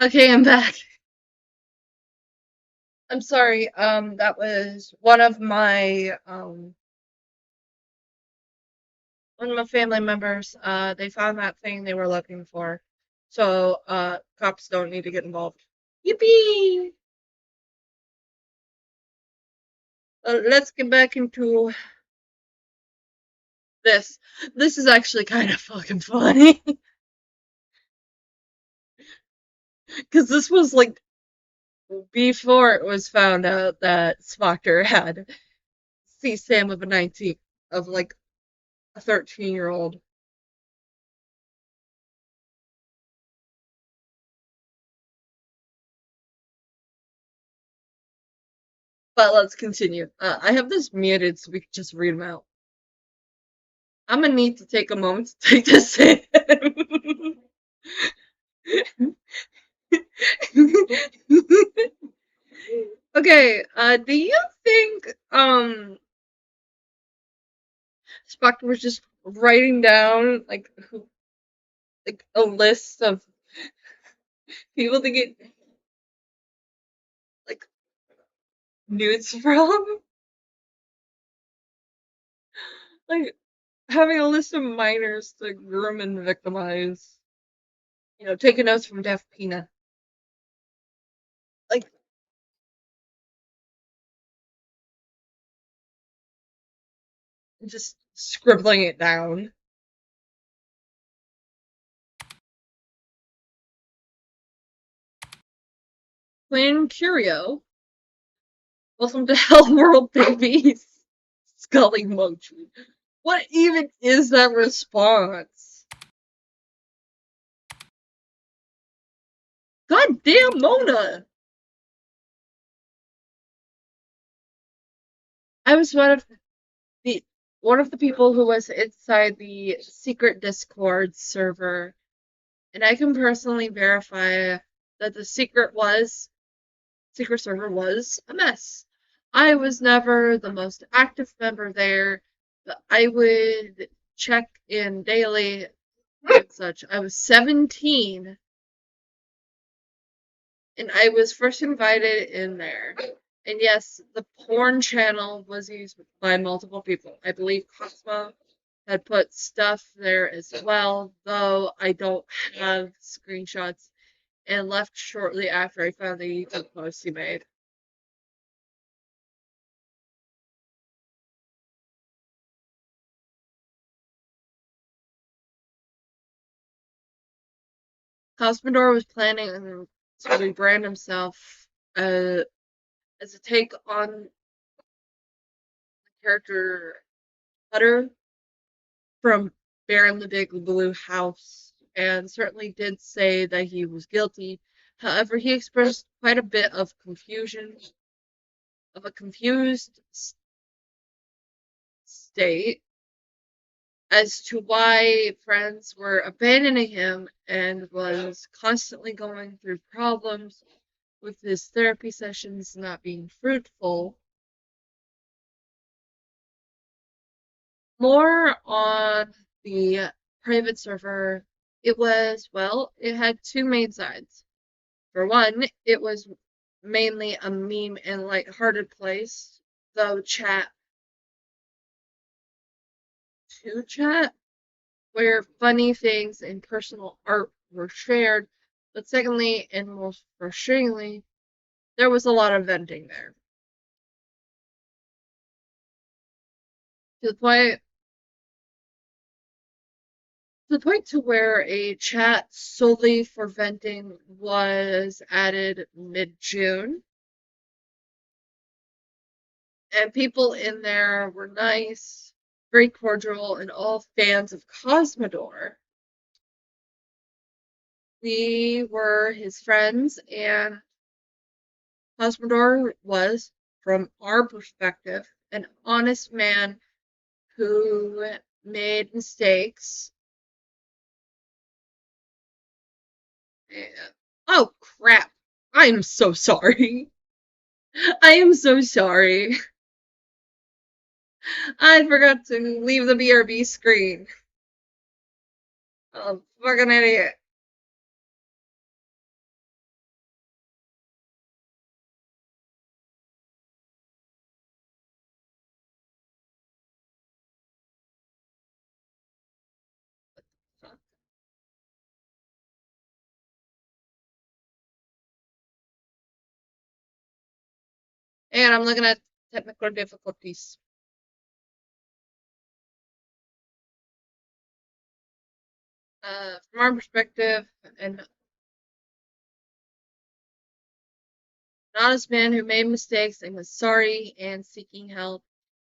Okay, I'm back. I'm sorry. That was one of my family members. They found that thing they were looking for. So, cops don't need to get involved. Yippee! Let's get back into this. This is actually kind of fucking funny. Because this was like before it was found out that Spectre had C-SAM of a 19, of like a 13-year-old. But let's continue. I have this muted so we can just read them out. I'm gonna need to take a moment to take this in. Okay, do you think Spock was just writing down like a list of people to get like nudes from? Like having a list of minors to groom and victimize. Taking notes from Def Pina. Like just scribbling it down. Plain Curio. Welcome to Hell World, babies. Scully emoji. What even is that response? God damn, Mona! I was one of the people who was inside the secret Discord server, and I can personally verify that the secret server was a mess. I was never the most active member there, but I would check in daily and such. I was 17 and I was first invited in there. And yes, the porn channel was used by multiple people. I believe Cosmo had put stuff there as well, though I don't have screenshots, and left shortly after I found the YouTube post he made. Cosmodore was planning to rebrand himself as a take on the character Hutter from Bear in the Big Blue House, and certainly did say that he was guilty. However, he expressed quite a bit of a confused state as to why friends were abandoning him and was constantly going through problems with his therapy sessions not being fruitful. More on the private server, it had two main sides. For one, it was mainly a meme and lighthearted place, though chat, where funny things and personal art were shared. But secondly, and most frustratingly, there was a lot of venting there. To the point to where a chat solely for venting was added mid-June. And people in there were nice, very cordial, and all fans of Cosmodore. We were his friends, and Cosmodore was, from our perspective, an honest man who made mistakes. Oh crap! I am so sorry. I am so sorry. I forgot to leave the BRB screen. Oh, fucking idiot. And I'm looking at technical difficulties. From our perspective, an honest man who made mistakes and was sorry and seeking help.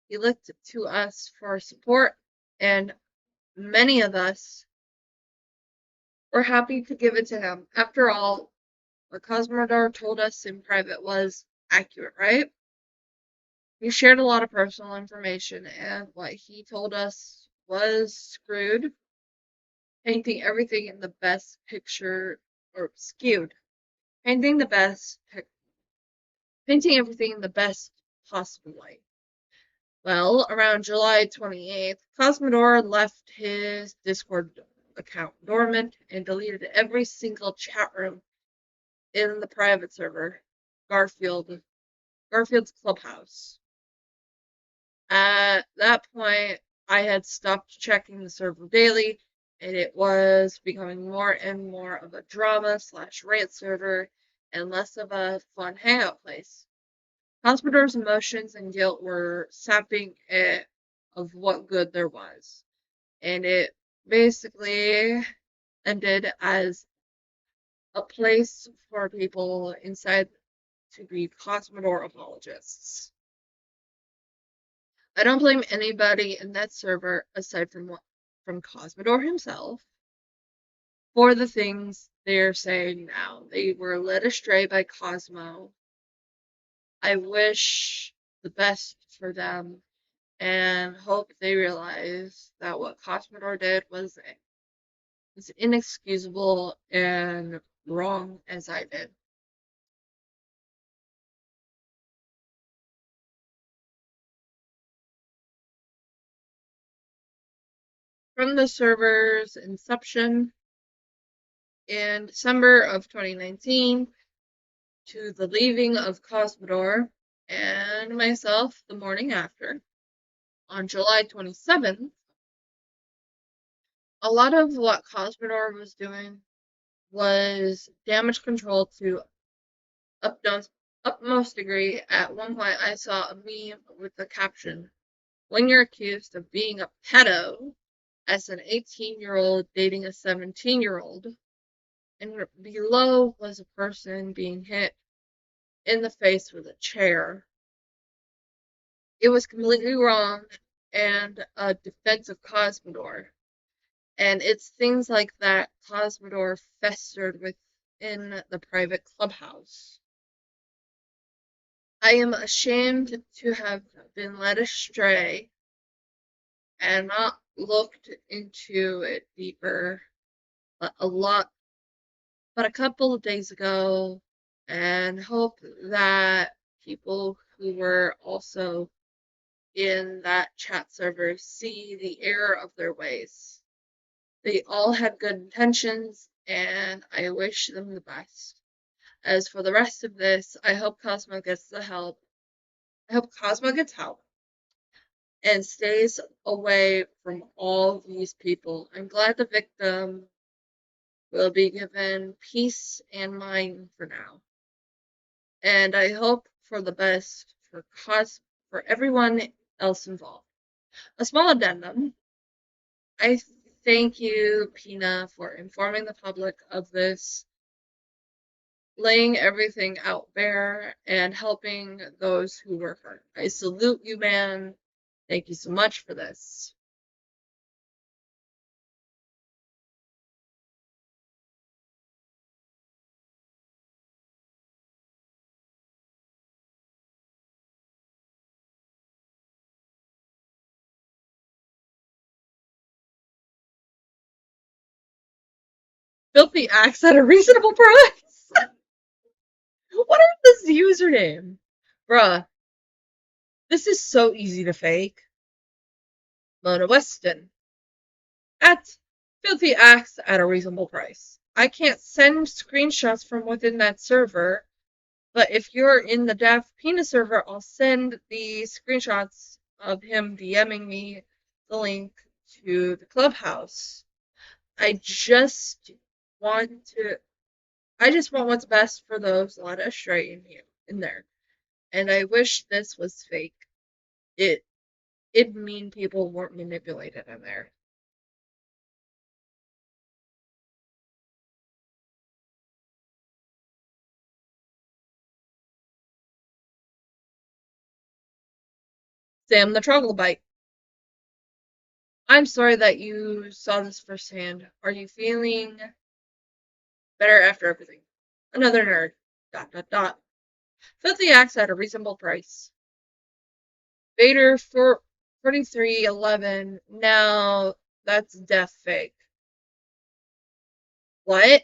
He looked to us for support, and many of us were happy to give it to him. After all, what Cosmodore told us in private was accurate, right? He shared a lot of personal information, and what he told us was screwed, painting everything in the best picture, or skewed, painting the best, painting everything in the best possible light. Well, around July 28th, Cosmodore left his Discord account dormant and deleted every single chat room in the private server, Garfield's Clubhouse. At that point, I had stopped checking the server daily, and it was becoming more and more of a drama slash rant server and less of a fun hangout place. Cosmodore's emotions and guilt were sapping it of what good there was, and it basically ended as a place for people inside to be Cosmodore apologists. I don't blame anybody in that server aside from Cosmodore himself for the things they're saying now. They were led astray by Cosmo. I wish the best for them and hope they realize that what Cosmodore did was inexcusable and wrong as I did. From the server's inception in December of 2019 to the leaving of Cosmodore and myself the morning after, on July 27th, a lot of what Cosmodore was doing was damage control to utmost degree. At one point, I saw a meme with the caption, "When you're accused of being a pedo as an 18-year-old dating a 17-year-old," and below was a person being hit in the face with a chair. It was completely wrong and a defense of Cosmodore. And it's things like that Cosmodore festered within the private clubhouse. I am ashamed to have been led astray and not looked into it deeper a lot, but a couple of days ago, and hope that people who were also in that chat server see the error of their ways. They all had good intentions, and I wish them the best. As for the rest of this, I hope Cosmo gets the help. I hope Cosmo gets help and stays away from all these people. I'm glad the victim will be given peace and mind for now. And I hope for the best for everyone else involved. A small addendum. I thank you, Pina, for informing the public of this, laying everything out bare, and helping those who were hurt. I salute you, man. Thank you so much for this. Filthy acts at a reasonable price. What is this username? Bruh, this is so easy to fake. Mona Weston. At Filthy Acts at a reasonable price. I can't send screenshots from within that server, but if you're in the Daft Pina server, I'll send the screenshots of him DMing me the link to the clubhouse. I just want to I just want what's best for those led astray in there. And I wish this was fake. It'd mean people weren't manipulated in there. Sam the Troglodyte. I'm sorry that you saw this firsthand. Are you feeling better after everything? Another nerd. Dot dot dot. Filthy acts at a reasonable price. Vader for 4311. Now that's death fake. What?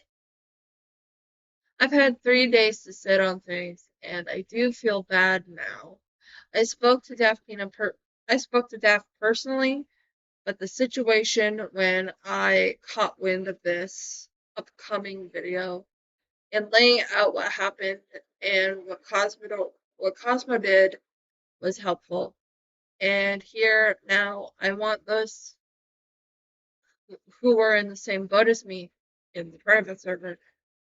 I've had 3 days to sit on things, and I do feel bad now. I spoke to I spoke to Daft personally, but the situation when I caught wind of this upcoming video and laying out what happened and what Cosmo did was helpful. And here now, I want those who were in the same boat as me in the private server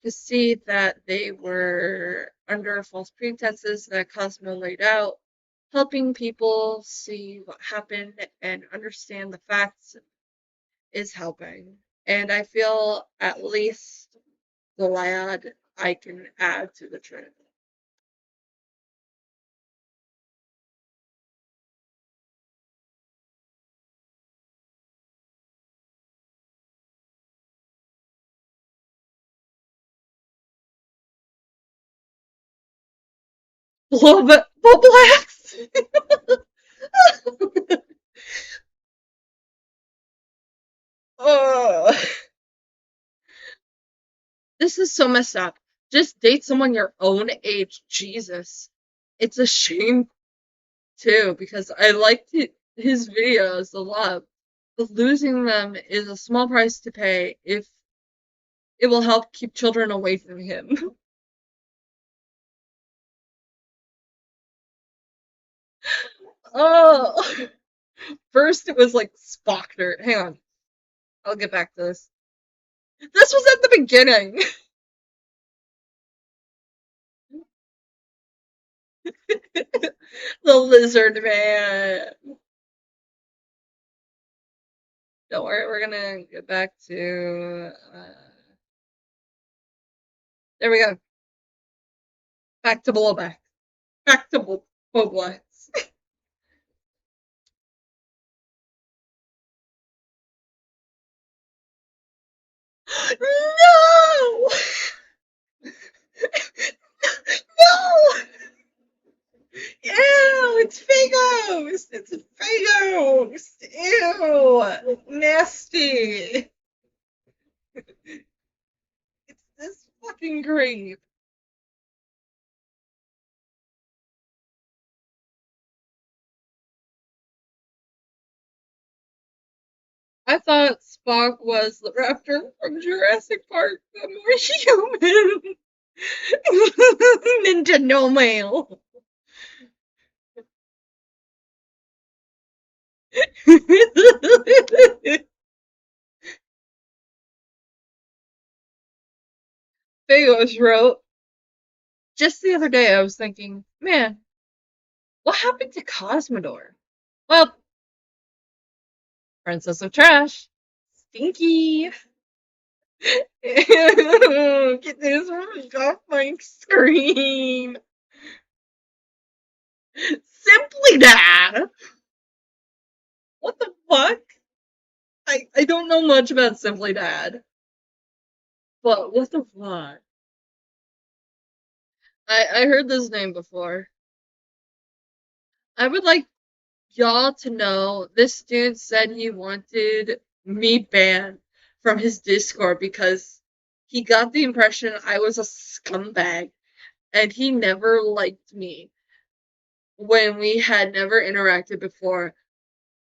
to see that they were under false pretenses that Cosmo laid out, helping people see what happened and understand the facts is helping. And I feel at least glad I can add to the trend. Love it, blacks. Oh, this is so messed up. Just date someone your own age, Jesus. It's a shame too because I liked his videos a lot, but losing them is a small price to pay if it will help keep children away from him. Oh, first it was like Spock nerd. Hang on, I'll get back to this. This was at the beginning. The lizard man. Don't worry, we're gonna get back to. There we go. Back to blowback. Back to blowbacks. No! No! Ew! It's Fagos! It's Fagos! Ew! Nasty! It's this fucking grape. I thought Spock was the raptor from Jurassic Park, but more human. Nintendo mail. Fagos wrote, just the other day I was thinking, man, what happened to Cosmodore? Well, Princess of Trash. Stinky. Get this off my screen. Simply Dad. What the fuck? I don't know much about Simply Dad. But what the fuck? I heard this name before. I would like y'all to know this dude said he wanted me banned from his Discord because he got the impression I was a scumbag and he never liked me when we had never interacted before.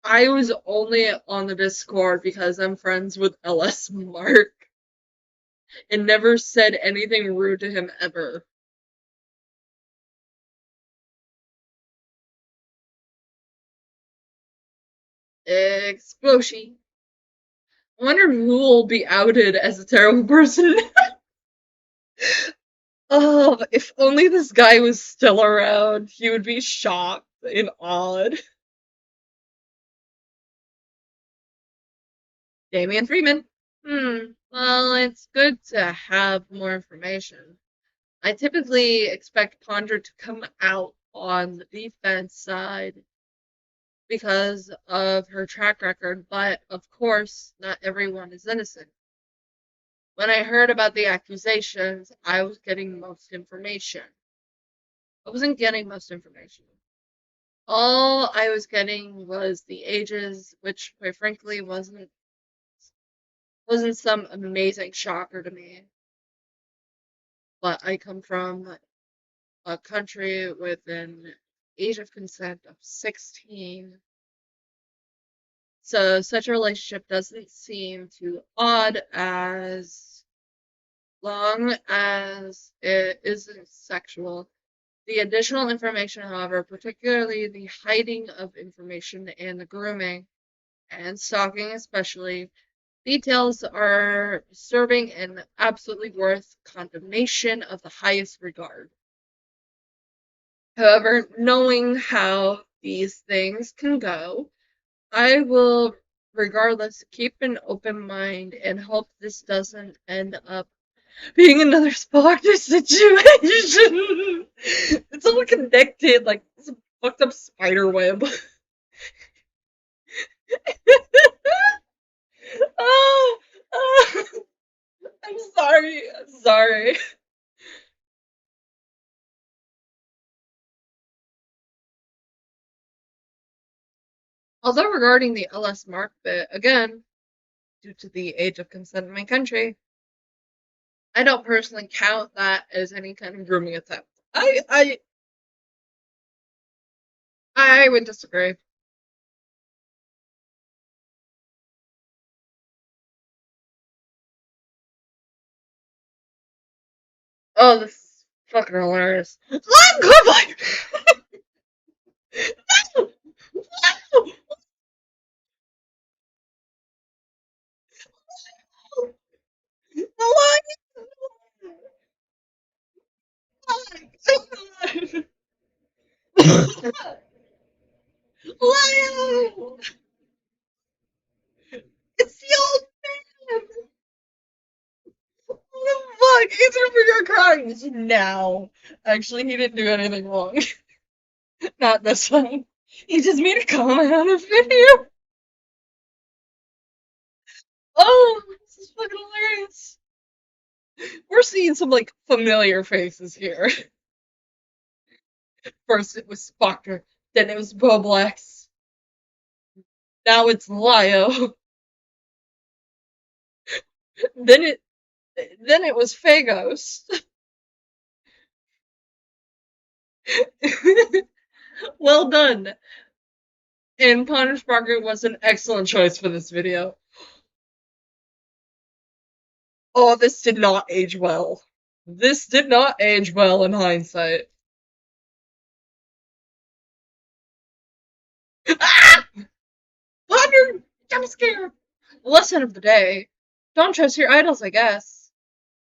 I was only on the Discord because I'm friends with LS Mark and never said anything rude to him ever. Explosion. I wonder who will be outed as a terrible person. Oh, if only this guy was still around, he would be shocked and awed. Damian Freeman. Well, it's good to have more information. I typically expect Ponder to come out on the defense side. because of her track record, but of course, not everyone is innocent. When I heard about the accusations, I was getting most information. I wasn't getting most information. All I was getting was the ages, which quite frankly wasn't some amazing shocker to me. But I come from a country with an age of consent of 16. So such a relationship doesn't seem too odd as long as it isn't sexual. The additional information, however, particularly the hiding of information and the grooming and stalking especially, details are disturbing and absolutely worth condemnation of the highest regard. However, knowing how these things can go, I will, regardless, keep an open mind and hope this doesn't end up being another Sparkler situation. It's all connected, like it's a fucked up spider web. Oh, oh, I'm sorry. I'm sorry. Although regarding the LS Mark bit, again, due to the age of consent in my country, I don't personally count that as any kind of grooming attempt. I would disagree. Oh, this is fucking hilarious. I'm good. No! No! Why? Lyle! It's the old man! What the fuck? Answer for your crimes now. Actually, he didn't do anything wrong. Not this one. He just made a comment on a video. Oh, this is fucking hilarious. We're seeing some like familiar faces here. First it was Spectre, then it was Roblox, now it's Lio, then it was Phagos. Well done. And Ponder Sparker was an excellent choice for this video. Oh, this did not age well. This did not age well in hindsight. Ah! Ponder! I'm scared. Lesson of the day. Don't trust your idols, I guess.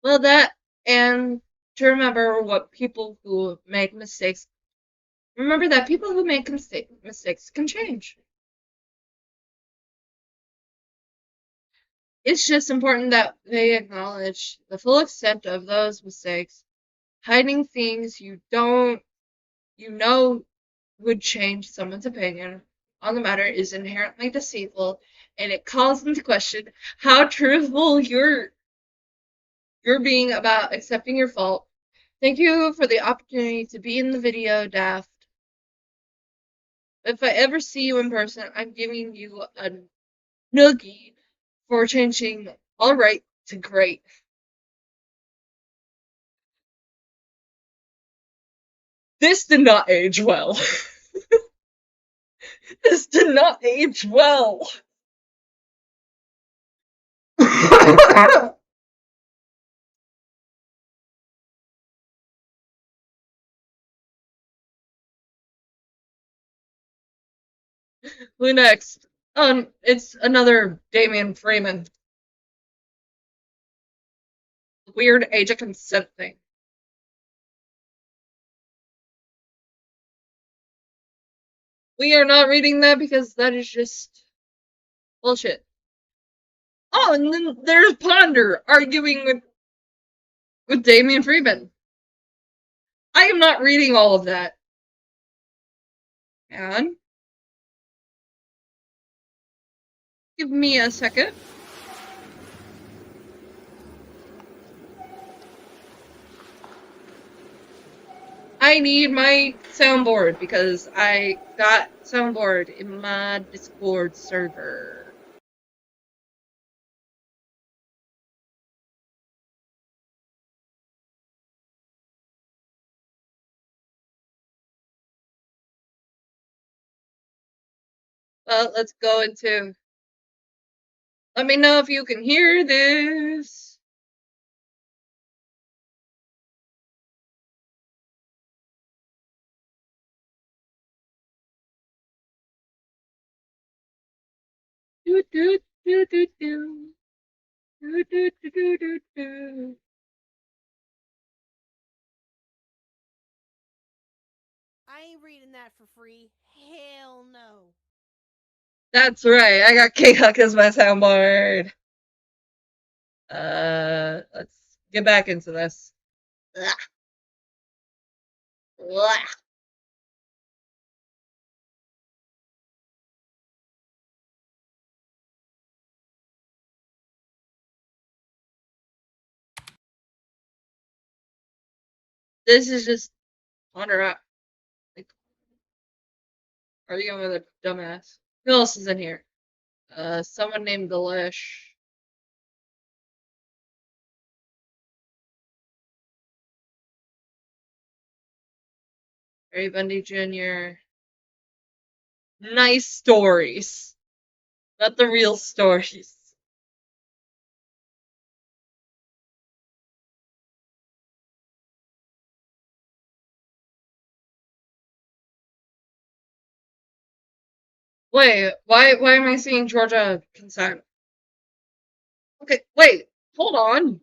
Well, that, and to remember what people who make mistakes, remember that people who make mistakes can change. It's just important that they acknowledge the full extent of those mistakes. Hiding things you know, would change someone's opinion on the matter is inherently deceitful, and it calls into question how truthful you're being about accepting your fault. Thank you for the opportunity to be in the video, Daft. If I ever see you in person, I'm giving you a noogie for changing alright to great. This did not age well. This did not age well. Who next? It's another Damian Freeman. Weird age of consent thing. We are not reading that because that is just bullshit. Oh, and then there's Ponder arguing with Damian Freeman. I am not reading all of that. And Give me a second. I need my soundboard because I got soundboard in my Discord server. Well, let's go into. Let me know if you can hear this. Do do do do do. Do do do do do do. I ain't reading that for free. Hell no. That's right. I got K-Huck as my soundboard. Let's get back into this. Ugh. Ugh. This is just Ponder up. Like, are you with a dumbass? Who else is in here? Someone named Delish. Barry Bundy Jr. Nice stories. Not the real stories. Wait, why am I seeing Georgia consent? Okay, wait, hold on.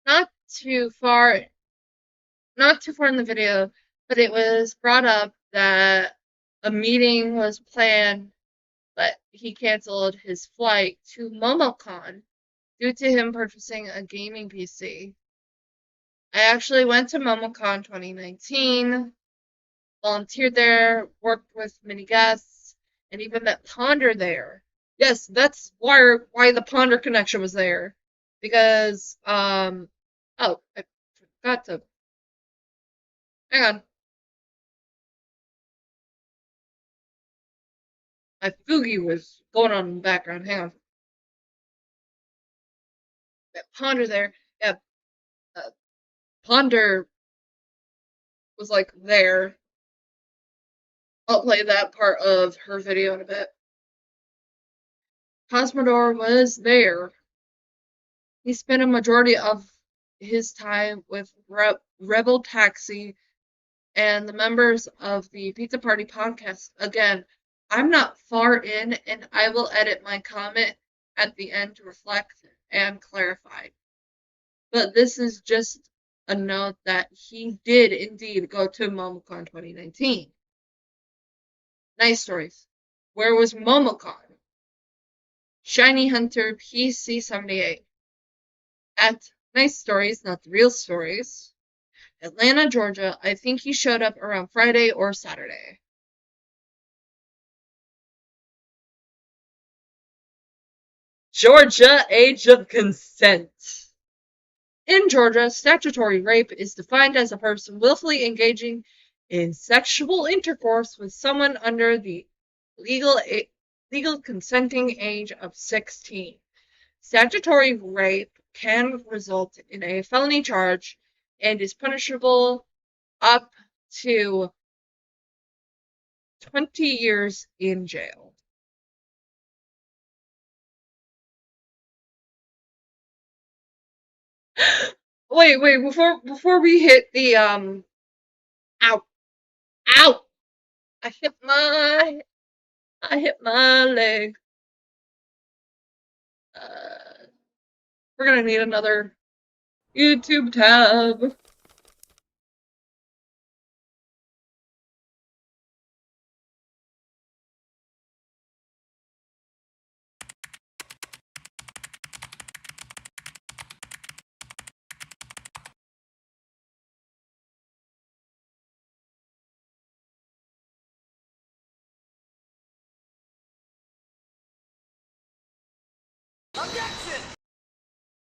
Not too far not too far in the video, but it was brought up that a meeting was planned, but he canceled his flight to MomoCon due to him purchasing a gaming PC. I actually went to MomoCon 2019, volunteered there, worked with many guests, and even met Ponder there. Yes, that's why the Ponder connection was there. Because oh, I forgot to hang on. My Fugi was going on in the background. Hang on. Got Ponder there. Yeah, uh, Ponder was like there. I'll play that part of her video in a bit. Cosmodore was there. He spent a majority of his time with Rebel Taxi and the members of the Pizza Party podcast. Again, I'm not far in, and I will edit my comment at the end to reflect and clarify. But this is just a note that he did indeed go to MomoCon 2019. Nice stories. Where was MomoCon? Shiny Hunter PC78. At Nice Stories, not the real stories. Atlanta, Georgia. I think he showed up around Friday or Saturday. Georgia, age of consent. In Georgia, statutory rape is defined as a person willfully engaging in sexual intercourse with someone under the legal consenting age of 16. Statutory rape can result in a felony charge and is punishable up to 20 years in jail. Wait, before we hit the ow, ow! I hit my leg. We're gonna need another YouTube tab.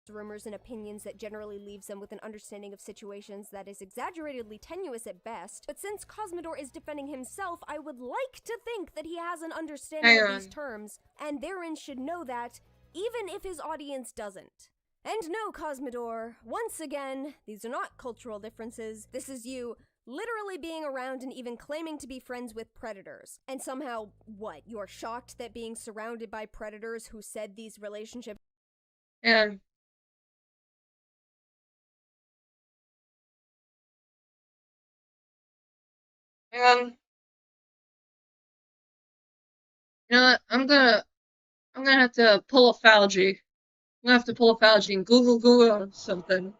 rumors and opinions that generally leaves them with an understanding of situations that is exaggeratedly tenuous at best, but since Cosmodore is defending himself, I would like to think that he has an understanding of these terms, and therein should know that, even if his audience doesn't. And no, Cosmodore, once again, these are not cultural differences. This is you literally being around and even claiming to be friends with predators. And somehow, what, you're shocked that being surrounded by predators who said these relationships And and you know what? I'm gonna have to pull a Falgi. I'm gonna have to pull a Falgi and Google something.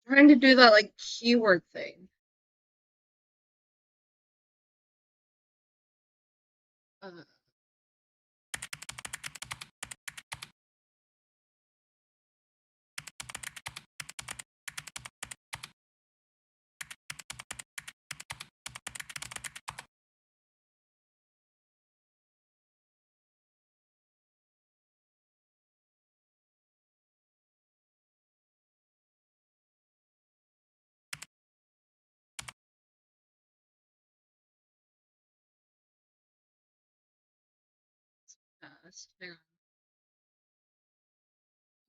Trying to do that like keyword thing. Uh, hang on.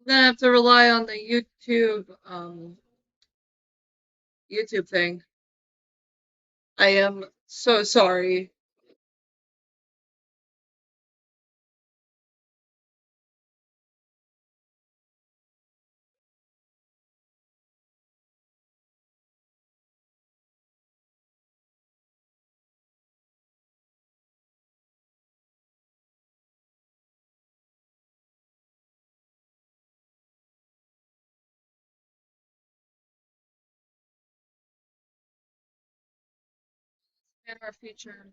I'm gonna have to rely on the YouTube thing. I am so sorry. In our future.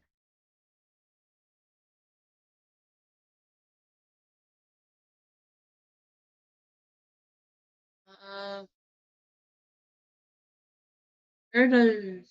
Uh, there it is.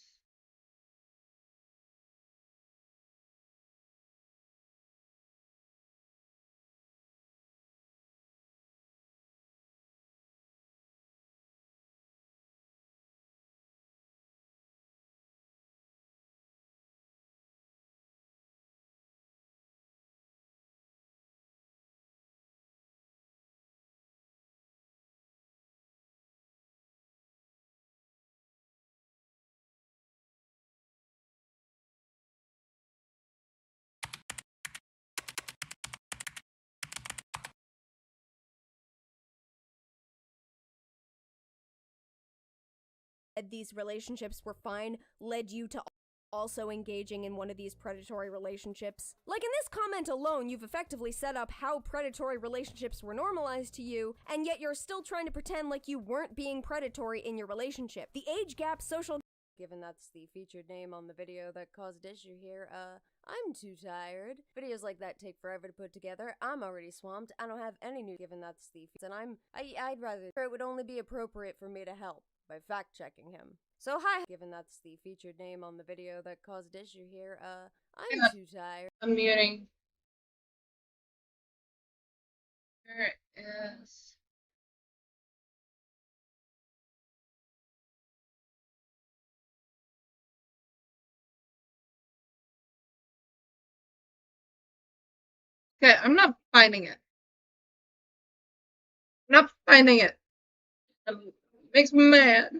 these relationships were fine led you to also engaging in one of these predatory relationships. Like in this comment alone, you've effectively set up how predatory relationships were normalized to you, and yet you're still trying to pretend like you weren't being predatory in your relationship. The age gap, social given that's the featured name on the video that caused issue here, I'm too tired. Videos like that take forever to put together. I'm already swamped. I don't have any new given that's the and I'd rather it would only be appropriate for me to help by fact checking him. So hi, given that's the featured name on the video that caused issue here, I'm Yeah. too tired. I'm muting. There it is. Okay, I'm not finding it. I'm not finding it. It makes me mad.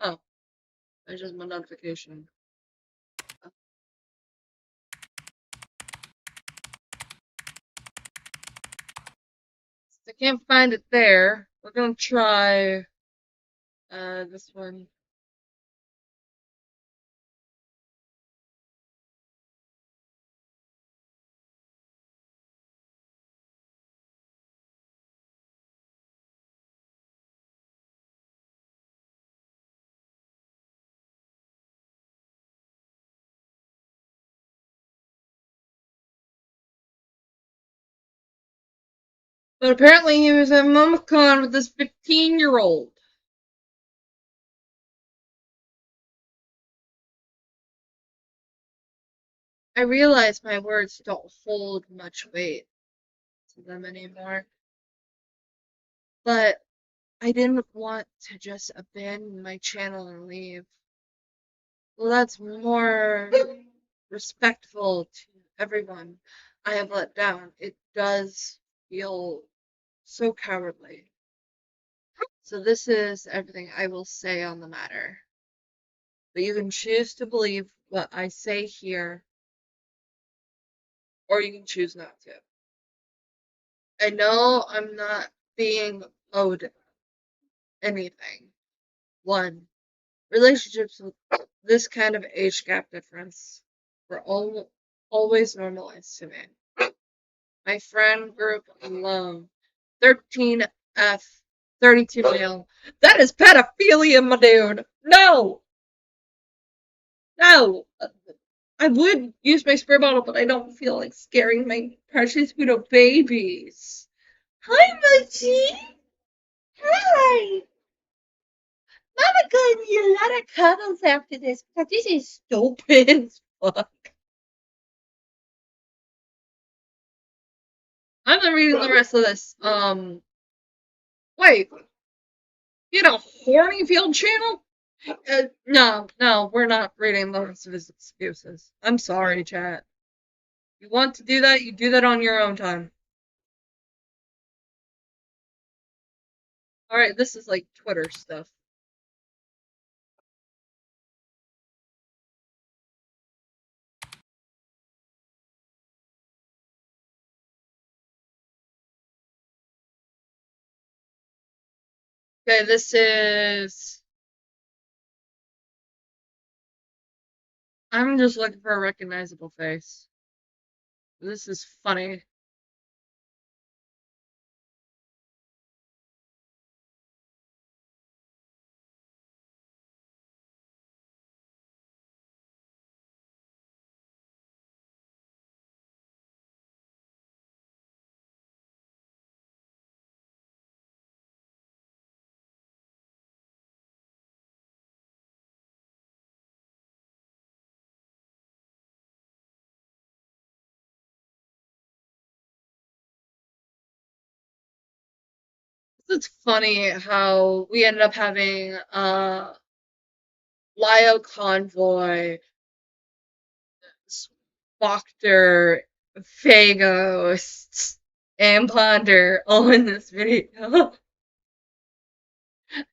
Oh, there's just my notification. I can't find it there. We're gonna try this one. But apparently he was at MomoCon with this 15-year-old. I realize my words don't hold much weight to them anymore. But I didn't want to just abandon my channel and leave. Well, that's more respectful to everyone I have let down. It does feel so cowardly. So this is everything I will say on the matter. But you can choose to believe what I say here, or you can choose not to. I know I'm not being owed anything. One, relationships with this kind of age gap difference were always normalized to me. My friend group alone, 13F, 32 male. That is pedophilia, my dude. No! No! I would use my spray bottle, but I don't feel like scaring my precious little babies. Hi, Mochi! Hi! Mama gave me a lot of cuddles after this because this is stupid as fuck. I'm not reading the rest of this. Wait. You had a Hornyfield channel? No, we're not reading the rest of his excuses. I'm sorry, chat. You want to do that, you do that on your own time. Alright, this is like Twitter stuff. Okay, this is... I'm just looking for a recognizable face. This is funny. It's funny how we ended up having Lio Convoy, Spocter, Phagos, and Ponder all in this video,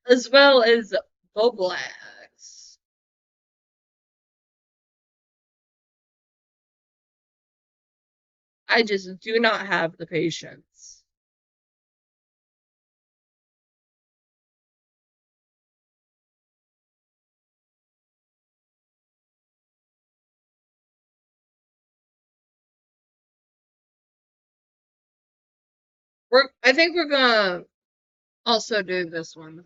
as well as Boblax. I just do not have the patience. I think we're gonna also do this one.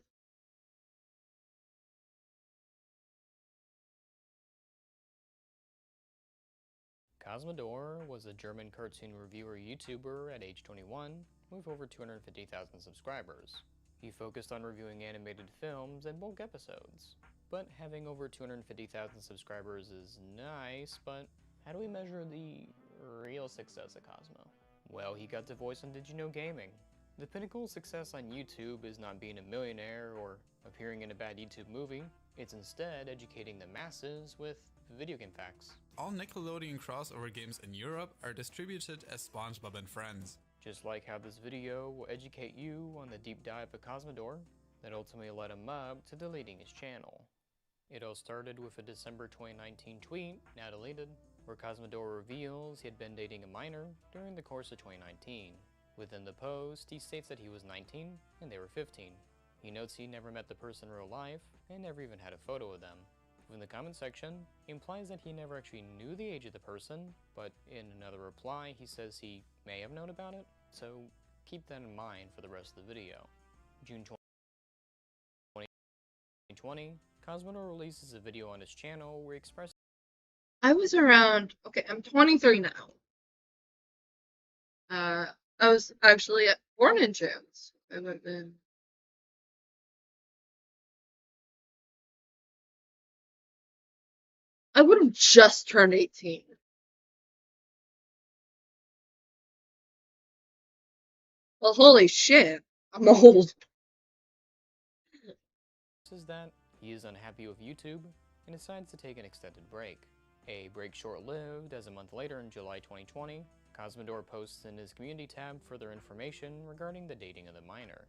Cosmodore was a German cartoon reviewer YouTuber at age 21 with over 250,000 subscribers. He focused on reviewing animated films and bulk episodes. But having over 250,000 subscribers is nice, but how do we measure the real success of Cosmo? Well, he got to voice on Did You Know Gaming. The pinnacle of success on YouTube is not being a millionaire or appearing in a bad YouTube movie. It's instead educating the masses with video game facts. All Nickelodeon crossover games in Europe are distributed as SpongeBob and Friends. Just like how this video will educate you on the deep dive of Cosmodore that ultimately led him up to deleting his channel. It all started with a December 2019 tweet, now deleted, where Cosmodore reveals he had been dating a minor during the course of 2019. Within the post, he states that he was 19 and they were 15. He notes he never met the person in real life and never even had a photo of them. In the comment section, he implies that he never actually knew the age of the person, but in another reply he says he may have known about it, so keep that in mind for the rest of the video. June 2020, Cosmodore releases a video on his channel where he expresses I was around, okay, I'm 23 now. I was actually born in June. So I would have been. I would have just turned 18. Well, holy shit, I'm old. that he is unhappy with YouTube and decides to take an extended break. A break short-lived, as a month later in July 2020, Cosmodore posts in his community tab further information regarding the dating of the minor.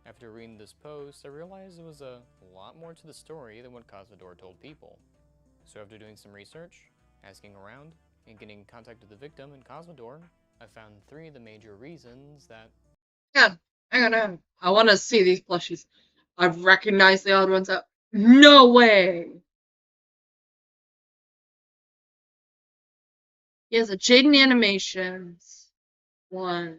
After reading this post, I realized there was a lot more to the story than what Cosmodore told people. So after doing some research, asking around, and getting in contact with the victim and Cosmodore, I found 3 of the major reasons that... Yeah, I wanna see these plushies. I've recognized the odd ones out. No way! He has a Jaden Animations one.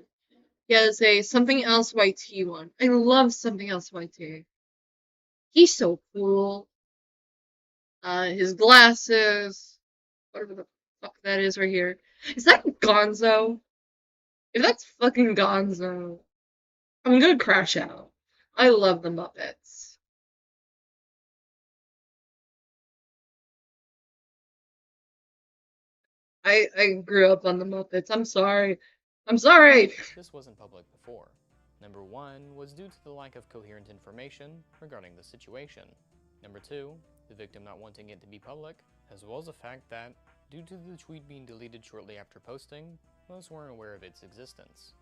He has a Something Else YT one. I love Something Else YT. He's so cool. His glasses. Whatever the fuck that is right here. Is that Gonzo? If that's fucking Gonzo, I'm gonna crash out. I love the Muppets. I grew up on the Muppets. I'm sorry. I'm sorry. This wasn't public before. Number 1 was due to the lack of coherent information regarding the situation. Number 2, the victim not wanting it to be public, as well as the fact that, due to the tweet being deleted shortly after posting, most weren't aware of its existence.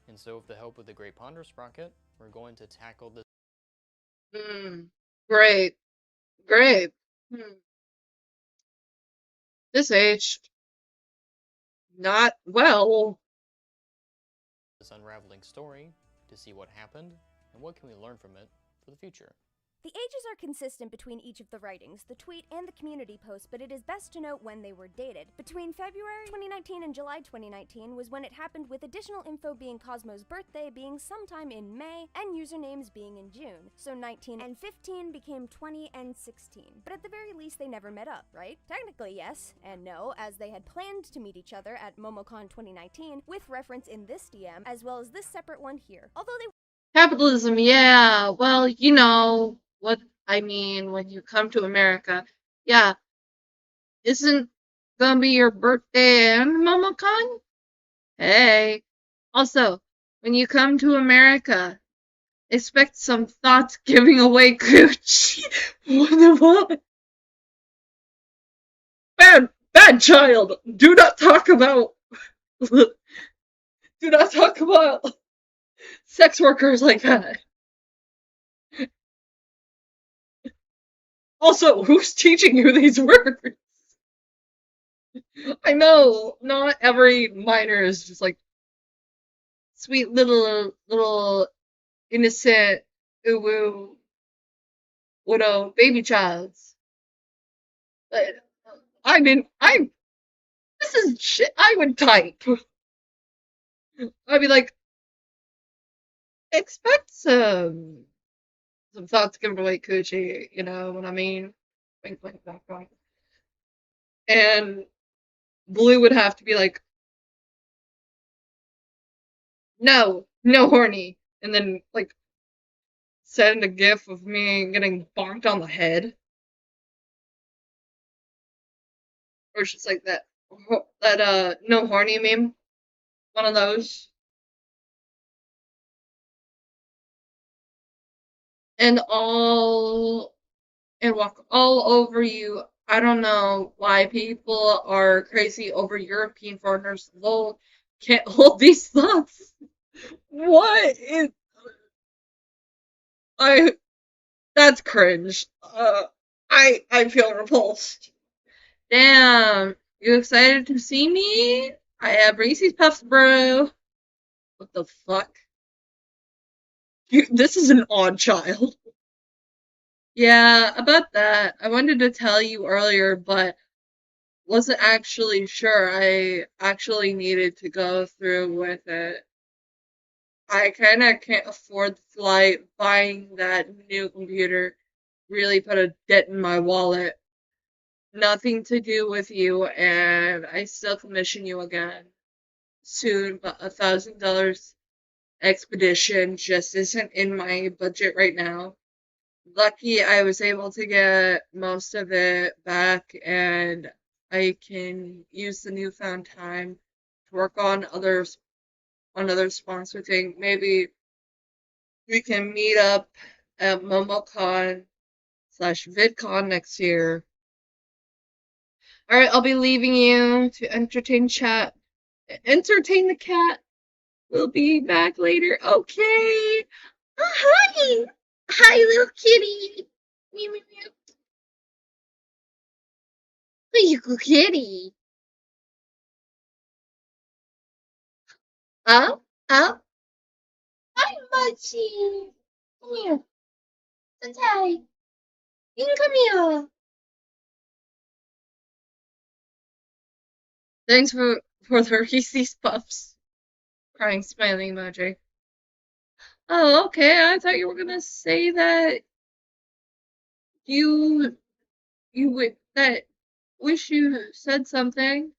And so with the help of the Great Ponder Sprocket, we're going to tackle this. Great. Great. This aged not well. This unraveling story to see what happened and what can we learn from it for the future. The ages are consistent between each of the writings, the tweet and the community post, but it is best to note when they were dated. Between February 2019 and July 2019 was when it happened, with additional info being Cosmo's birthday being sometime in May and usernames being in June. So 19 and 15 became 20 and 16. But at the very least they never met up, right? Technically yes and no, as they had planned to meet each other at MomoCon 2019 with reference in this DM as well as this separate one here. Although they Capitalism, yeah. Well, you know what I mean when you come to America. Yeah. Isn't gonna be your birthday and MomoCon? Hey. Also, when you come to America, expect some thoughts giving away Gucci. What? Bad child. Do not talk about. Do not talk about sex workers like that. Also, who's teaching you these words? I know not every minor is just like sweet little innocent uwu widow baby childs. But this is shit I would type. I'd be like, expect some thoughts given away coochie, you know what I mean? Wink, wink, wink, wink. And Blue would have to be like, no, no horny. And then, like, send a gif of me getting bonked on the head. Or it's just like that no horny meme. One of those. And walk all over you. I don't know why people are crazy over European foreigners. Lol, can't hold these thoughts. What is I? That's cringe. I feel repulsed. Damn, you excited to see me? I have Reese's Puffs, bro. What the fuck? This is an odd child. Yeah, about that. I wanted to tell you earlier, but wasn't actually sure I actually needed to go through with it. I kinda can't afford the flight. Buying that new computer really put a dent in my wallet. Nothing to do with you, and I still commission you again soon, but $1,000 expedition just isn't in my budget right now. Lucky I was able to get most of it back, and I can use the newfound time to work on other sponsor thing. Maybe we can meet up at MomoCon/VidCon next year. Alright, I'll be leaving you to entertain the cat. We'll be back later. Okay. Oh, hi. Hi, little kitty. Meow, meow, meow. Hey, little kitty. Up, up. Hi, Munchie. Come here. Hi. You can come here. Thanks for the Reese's Puffs. Crying smiley emoji. Oh, okay. I thought you were gonna say that you would that wish you said something.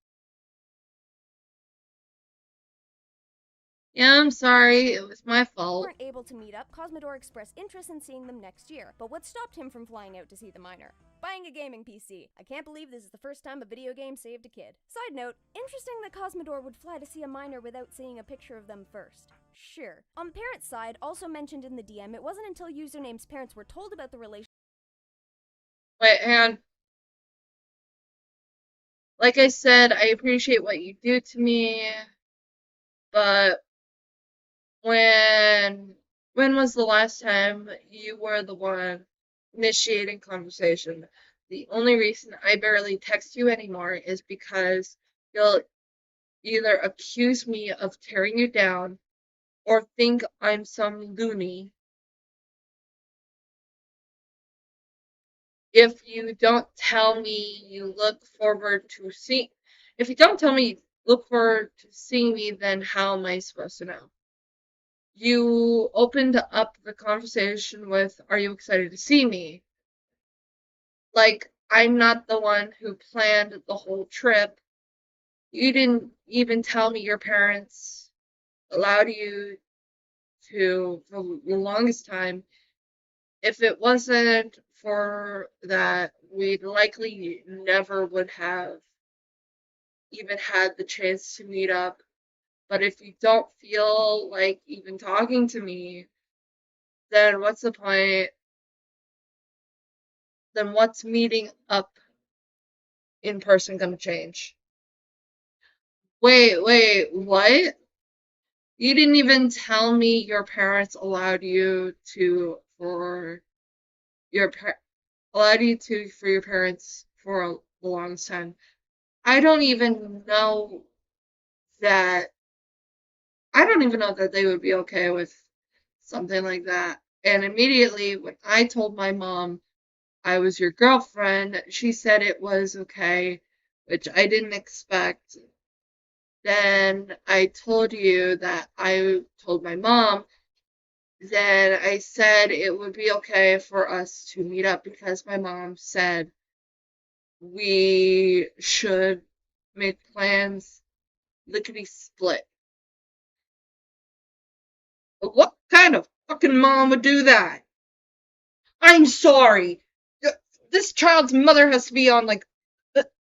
Yeah, I'm sorry. It was my fault. Weren't able to meet up, Cosmodore expressed interest in seeing them next year. But what stopped him from flying out to see the minor? Buying a gaming PC. I can't believe this is the first time a video game saved a kid. Side note, interesting that Cosmodore would fly to see a minor without seeing a picture of them first. Sure. On parents' side, also mentioned in the DM, it wasn't until Username's parents were told about the relationship. Wait, hang on. Like I said, I appreciate what you do to me, but when was the last time you were the one initiating conversation? The only reason I barely text you anymore is because you'll either accuse me of tearing you down or think I'm some loony. If you don't tell me you look forward to see, if you don't tell me you look forward to seeing me, then how am I supposed to know? You opened up the conversation with, "Are you excited to see me?" Like, I'm not the one who planned the whole trip. You didn't even tell me your parents allowed you to, for the longest time. If it wasn't for that, we likely never would have even had the chance to meet up. But if you don't feel like even talking to me, then what's the point? Then what's meeting up in person gonna change? Wait, what? You didn't even tell me your parents allowed you to for your allowed you to for your parents for a long time. I don't even know that I don't even know that they would be okay with something like that. And immediately when I told my mom I was your girlfriend, she said it was okay, which I didn't expect. Then I told you that I told my mom then I said it would be okay for us to meet up because my mom said we should make plans lickety split. But what kind of fucking mom would do that? I'm sorry. This child's mother has to be on like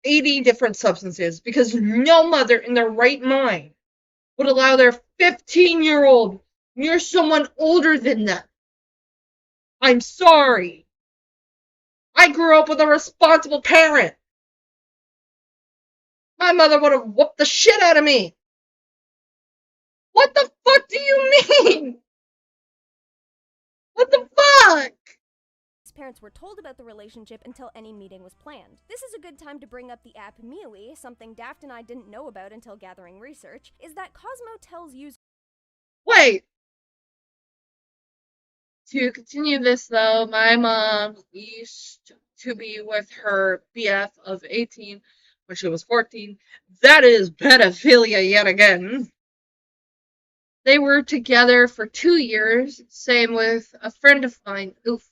80 different substances because no mother in their right mind would allow their 15-year-old near someone older than them. I'm sorry. I grew up with a responsible parent. My mother would have whooped the shit out of me. What the fuck do you mean? What the fuck? His parents were told about the relationship until any meeting was planned. This is a good time to bring up the app Mealy. Something Daft and I didn't know about until gathering research is that Cosmo tells users. Wait. To continue this though, my mom used to be with her BF of 18 when she was 14. That is pedophilia yet again. They were together for 2 years, same with a friend of mine. Oof.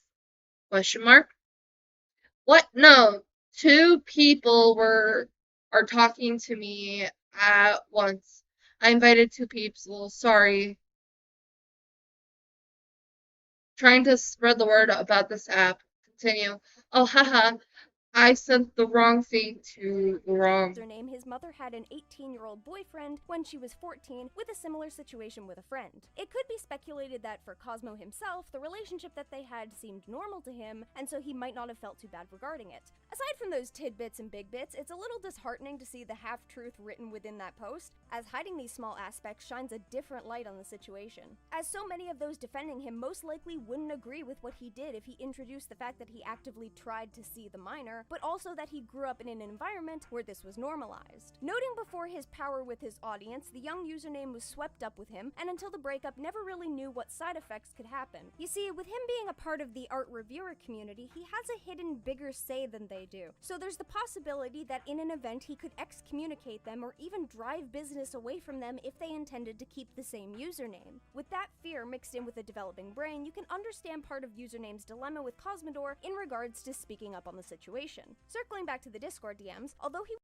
Question mark? What? No. 2 people are talking to me at once. I invited 2 people. Sorry. Trying to spread the word about this app. Continue. Oh, haha. I sent the wrong thing to the wrong. Name his mother had an 18-year-old boyfriend when she was 14 with a similar situation with a friend. It could be speculated that for Cosmo himself, the relationship that they had seemed normal to him, and so he might not have felt too bad regarding it. Aside from those tidbits and big bits, it's a little disheartening to see the half-truth written within that post, as hiding these small aspects shines a different light on the situation. As so many of those defending him most likely wouldn't agree with what he did if he introduced the fact that he actively tried to see the minor, but also that he grew up in an environment where this was normalized. Noting before his power with his audience, the young username was swept up with him, and until the breakup never really knew what side effects could happen. You see, with him being a part of the art reviewer community, he has a hidden bigger say than they do. So there's the possibility that in an event he could excommunicate them or even drive business away from them if they intended to keep the same username. With that fear mixed in with a developing brain, you can understand part of Username's dilemma with Cosmodore in regards to speaking up on the situation. Circling back to the Discord DMs, although he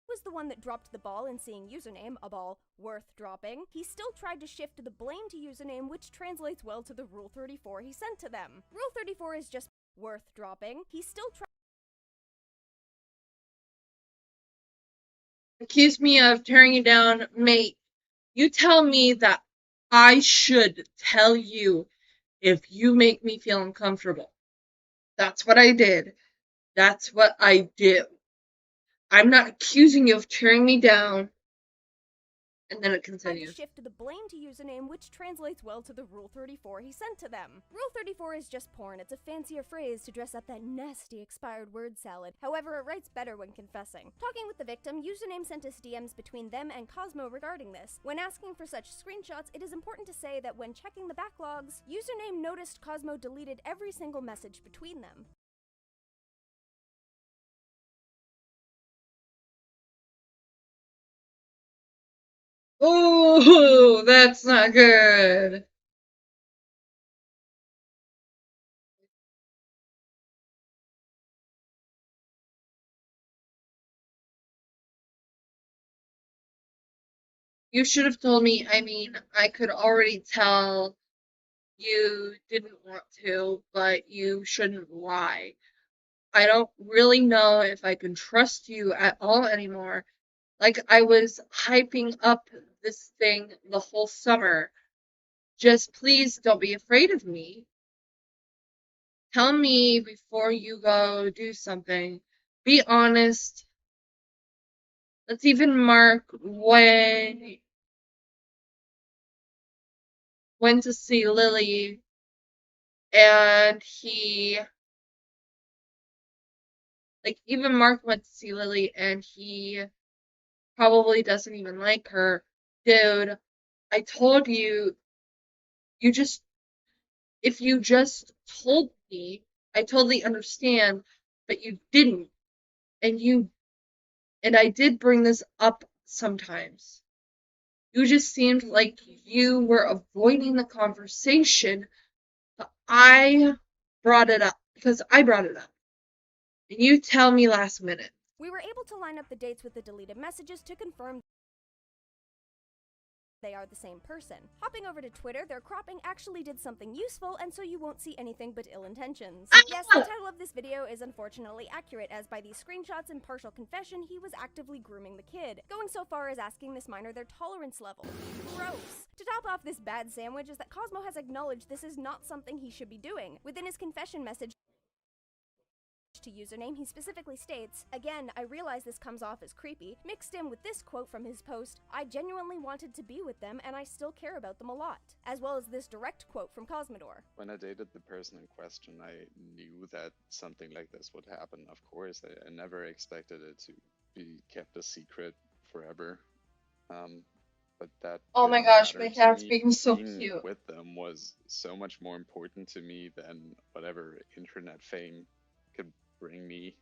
was the one that dropped the ball in seeing Username, a ball worth dropping, he still tried to shift the blame to Username, which translates well to the Rule 34 he sent to them. Rule 34 is just worth dropping. He still tried. Accuse me of tearing you down, mate. You tell me that I should tell you if you make me feel uncomfortable. That's what I did. That's what I do. I'm not accusing you of tearing me down. And then it continues. Shift the blame to Username, which translates well to the Rule 34 he sent to them. Rule 34 is just porn. It's a fancier phrase to dress up that nasty expired word salad. However, it writes better when confessing. Talking with the victim, Username sent us DMs between them and Cosmo regarding this. When asking for such screenshots, it is important to say that when checking the backlogs, Username noticed Cosmo deleted every single message between them. Ooh, that's not good. You should have told me. I mean, I could already tell you didn't want to, but you shouldn't lie. I don't really know if I can trust you at all anymore. Like, I was hyping up this thing the whole summer. Just please don't be afraid of me. Tell me before you go do something. Be honest. Let's even mark when to see Lily, and he, like, even Mark went to see Lily and he probably doesn't even like her. Dude, I told you, if you just told me, I totally understand, but you didn't. And I did bring this up sometimes. You just seemed like you were avoiding the conversation, but I brought it up because I brought it up. And you tell me last minute. We were able to line up the dates with the deleted messages to confirm they are the same person. Hopping over to Twitter, their cropping actually did something useful, and so you won't see anything but ill intentions. Yes, the title of this video is unfortunately accurate, as by these screenshots and partial confession, he was actively grooming the kid, going so far as asking this minor their tolerance level. Gross. To top off this bad sandwich is that Cosmo has acknowledged this is not something he should be doing. Within his confession message to username, he specifically states, "Again, I realize this comes off as creepy," mixed in with this quote from his post, "I genuinely wanted to be with them and I still care about them a lot," as well as this direct quote from Cosmodore. When I dated the person in question, I knew that something like this would happen, of course. I never expected it to be kept a secret forever. But that Oh my didn't gosh, matter my to cat's me. being so Being cute. with them was so much more important to me than whatever internet fame could bring me,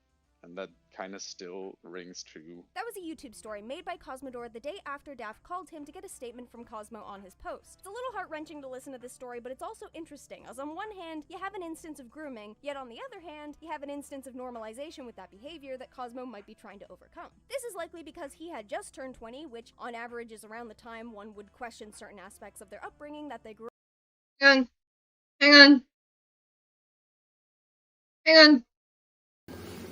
and that kind of still rings true. That was a YouTube story made by Cosmodore the day after Daft called him to get a statement from Cosmo on his post. It's a little heart-wrenching to listen to this story, but it's also interesting, as on one hand, you have an instance of grooming, yet on the other hand, you have an instance of normalization with that behavior that Cosmo might be trying to overcome. This is likely because he had just turned 20, which on average is around the time one would question certain aspects of their upbringing that they grew Hang on. Hang on. Hang on.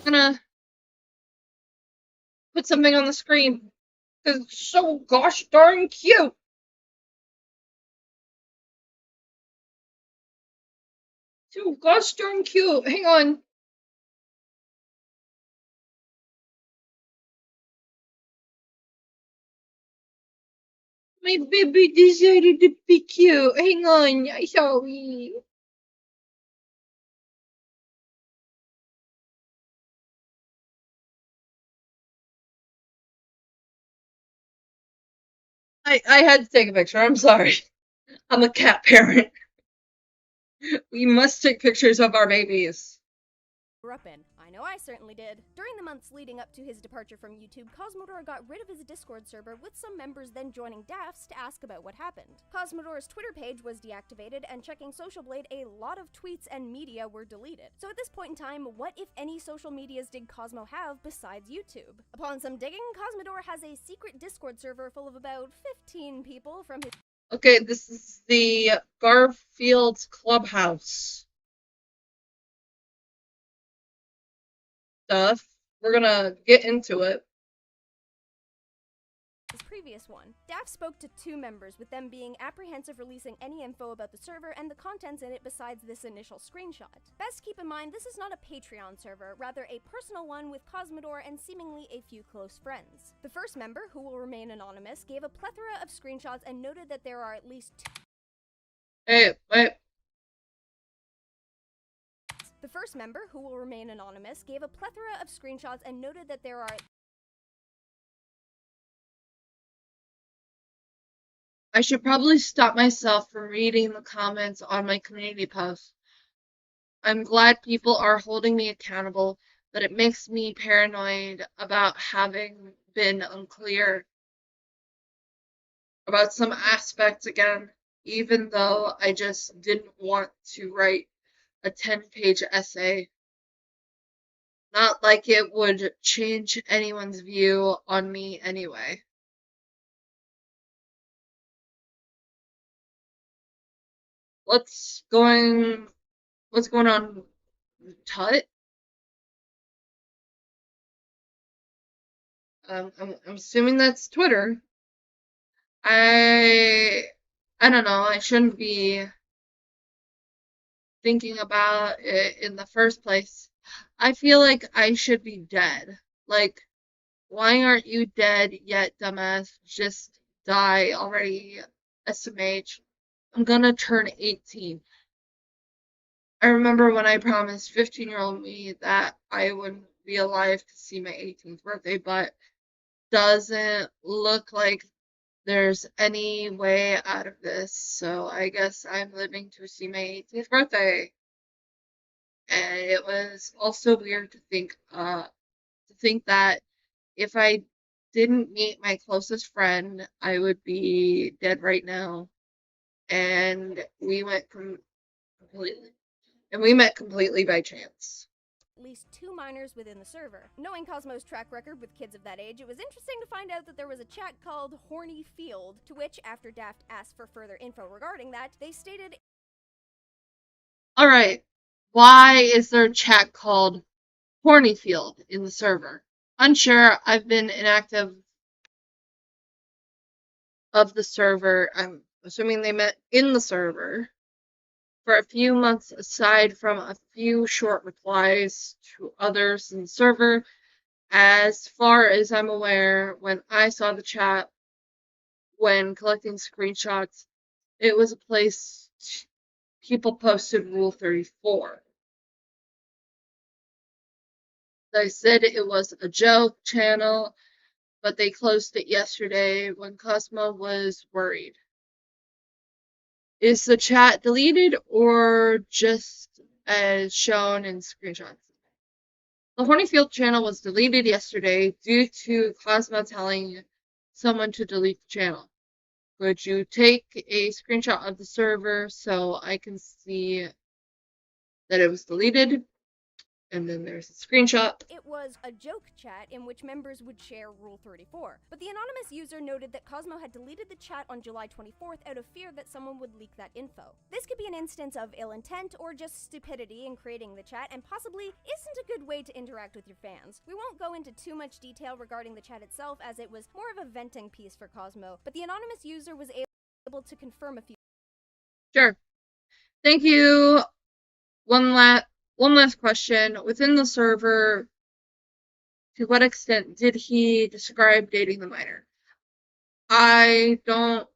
I'm gonna put something on the screen. Because it's so gosh darn cute. So gosh darn cute. Hang on. My baby decided to be cute. Hang on. Sorry. I had to take a picture. I'm sorry. I'm a cat parent. We must take pictures of our babies. up in. I know I certainly did. During the months leading up to his departure from YouTube, Cosmodore got rid of his Discord server, with some members then joining Daft's to ask about what happened. Cosmodore's Twitter page was deactivated, and checking Social Blade, a lot of tweets and media were deleted. So at this point in time, what if any social medias did Cosmo have besides YouTube? Upon some digging, Cosmodore has a secret Discord server full of about 15 people from his— Okay, this is the Garfield Clubhouse stuff. We're gonna get into it. his previous one. Daft spoke to 2 members, with them being apprehensive releasing any info about the server and the contents in it besides this initial screenshot. Best keep in mind, this is not a Patreon server, rather a personal one with Cosmodore and seemingly a few close friends. The first member, who will remain anonymous, gave a plethora of screenshots and noted that there are at least 2— Hey, wait. The first member, who will remain anonymous, gave a plethora of screenshots and noted that there are— I should probably stop myself from reading the comments on my community post. I'm glad people are holding me accountable, but it makes me paranoid about having been unclear about some aspects again, even though I just didn't want to write a 10-page essay. Not like it would change anyone's view on me anyway. What's going on, Tut? I'm assuming that's Twitter. I don't know. I shouldn't be thinking about it in the first place. I feel like I should be dead. Like, why aren't you dead yet, dumbass? Just die already, SMH. I'm gonna turn 18. I remember when I promised 15-year-old me that I wouldn't be alive to see my 18th birthday, but doesn't look like there's any way out of this, so I guess I'm living to see my 18th birthday. And it was also weird to think that if I didn't meet my closest friend, I would be dead right now. And we met completely by chance. At least 2 minors within the server. Knowing Cosmo's track record with kids of that age, it was interesting to find out that there was a chat called Horny Field, to which, after Daft asked for further info regarding that, they stated, Alright, why is there a chat called Horny Field in the server? Unsure. I've been inactive of the server. I'm assuming they met in the server for a few months, aside from a few short replies to others in the server. As far as I'm aware, when I saw the chat, when collecting screenshots, it was a place people posted Rule 34. They said it was a joke channel, but they closed it yesterday when Cosmo was worried. Is the chat deleted or just as shown in screenshots? The Hornyfield channel was deleted yesterday due to Cosmo telling someone to delete the channel. Could you take a screenshot of the server so I can see that it was deleted? And then there's a screenshot. it was a joke chat in which members would share Rule 34. But the anonymous user noted that Cosmo had deleted the chat on July 24th out of fear that someone would leak that info. This could be an instance of ill intent or just stupidity in creating the chat, and possibly isn't a good way to interact with your fans. We won't go into too much detail regarding the chat itself, as it was more of a venting piece for Cosmo, but the anonymous user was able to confirm a few. Sure. Thank you. One last question. Within the server, to what extent did he describe dating the minor? I don't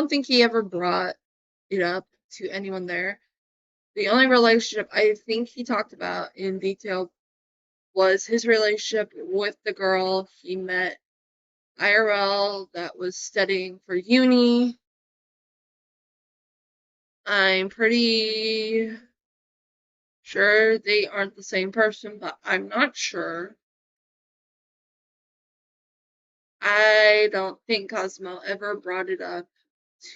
think he ever brought it up to anyone there. The only relationship I think he talked about in detail was his relationship with the girl he met IRL that was studying for uni. I'm pretty sure they aren't the same person, but I'm not sure. I don't think Cosmo ever brought it up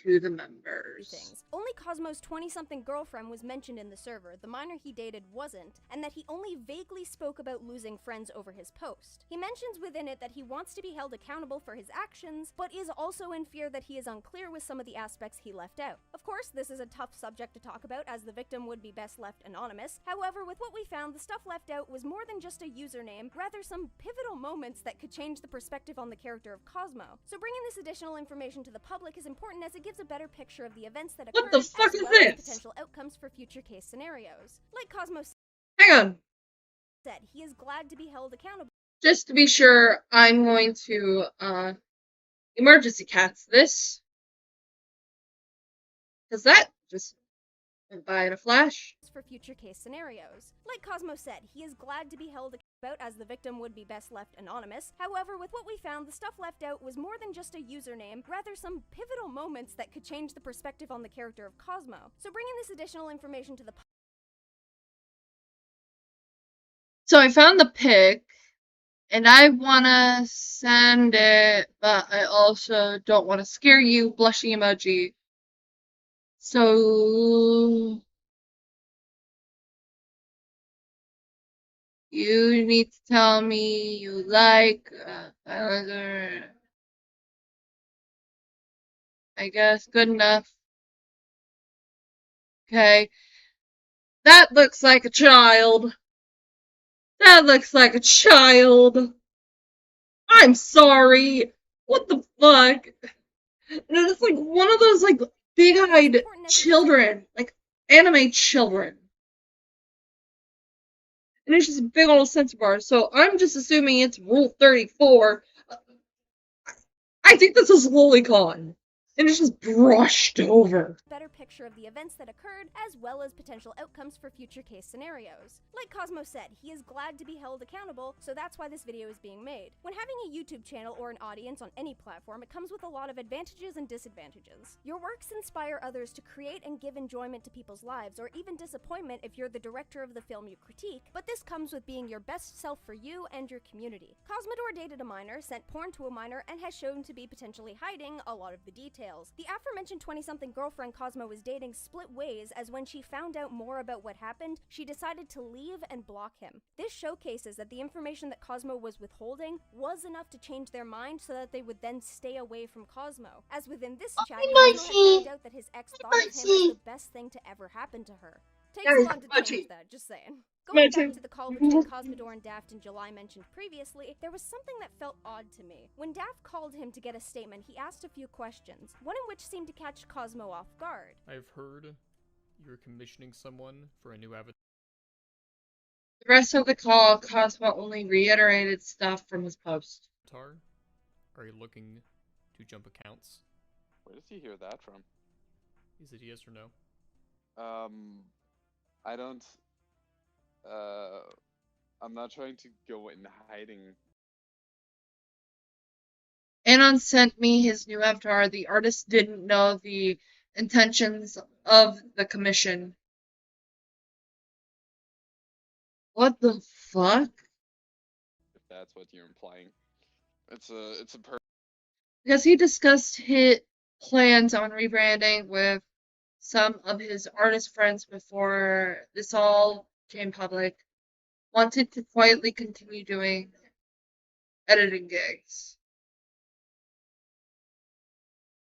to the members. Things. Only Cosmo's 20-something girlfriend was mentioned in the server, the minor he dated wasn't, and that he only vaguely spoke about losing friends over his post. He mentions within it that he wants to be held accountable for his actions, but is also in fear that he is unclear with some of the aspects he left out. Of course, this is a tough subject to talk about, as the victim would be best left anonymous. However, with what we found, the stuff left out was more than just a username, rather some pivotal moments that could change the perspective on the character of Cosmo. So bringing this additional information to the public is important, as it gives a better picture of the events that occurred, What the fuck as is well as this? potential outcomes for future case scenarios. Like Cosmo Hang on. said, he is glad to be held accountable. Just to be sure, I'm going to emergency cats this. Because that just went by in a flash. For future case scenarios. Like Cosmo said, he is glad to be held about, as the victim would be best left anonymous. However, with what we found, the stuff left out was more than just a username, rather some pivotal moments that could change the perspective on the character of Cosmo. So bringing this additional information to the So I found the pic, and I want to send it, but I also don't want to scare you. Blushing emoji. So you need to tell me you like I guess good enough. Okay. That looks like a child. That looks like a child. I'm sorry. What the fuck? And it's like one of those like big-eyed children, like anime children. And it's just a big old sensor bar. So I'm just assuming it's Rule 34. I think this is Lolicon. And it's just brushed over. Better picture of the events that occurred, as well as potential outcomes for future case scenarios. Like Cosmo said, he is glad to be held accountable, so that's why this video is being made. When having a YouTube channel or an audience on any platform, it comes with a lot of advantages and disadvantages. Your works inspire others to create and give enjoyment to people's lives, or even disappointment if you're the director of the film you critique, but this comes with being your best self for you and your community. Cosmodore dated a minor, sent porn to a minor, and has shown to be potentially hiding a lot of the details. The aforementioned 20-something girlfriend Cosmo was dating split ways, as when she found out more about what happened, she decided to leave and block him. This showcases that the information that Cosmo was withholding was enough to change their mind so that they would then stay away from Cosmo. As within this chat, Cosmo had found out that his ex thought of him as the best thing to ever happen to her. Takes a lot to change that, just saying. Going back to the call between Cosmodore and Daft in July mentioned previously, there was something that felt odd to me. When Daft called him to get a statement, he asked a few questions, one in which seemed to catch Cosmo off guard. I've heard you're commissioning someone for a new avatar. The rest of the call, Cosmo only reiterated stuff from his post. Are you looking to jump accounts? Where did he hear that from? Is it yes or no? I don't. I'm not trying to go in hiding. Anon sent me his new avatar. The artist didn't know the intentions of the commission. What the fuck? If that's what you're implying, it's a Because he discussed his plans on rebranding with some of his artist friends before this all came public. Wanted to quietly continue doing editing gigs.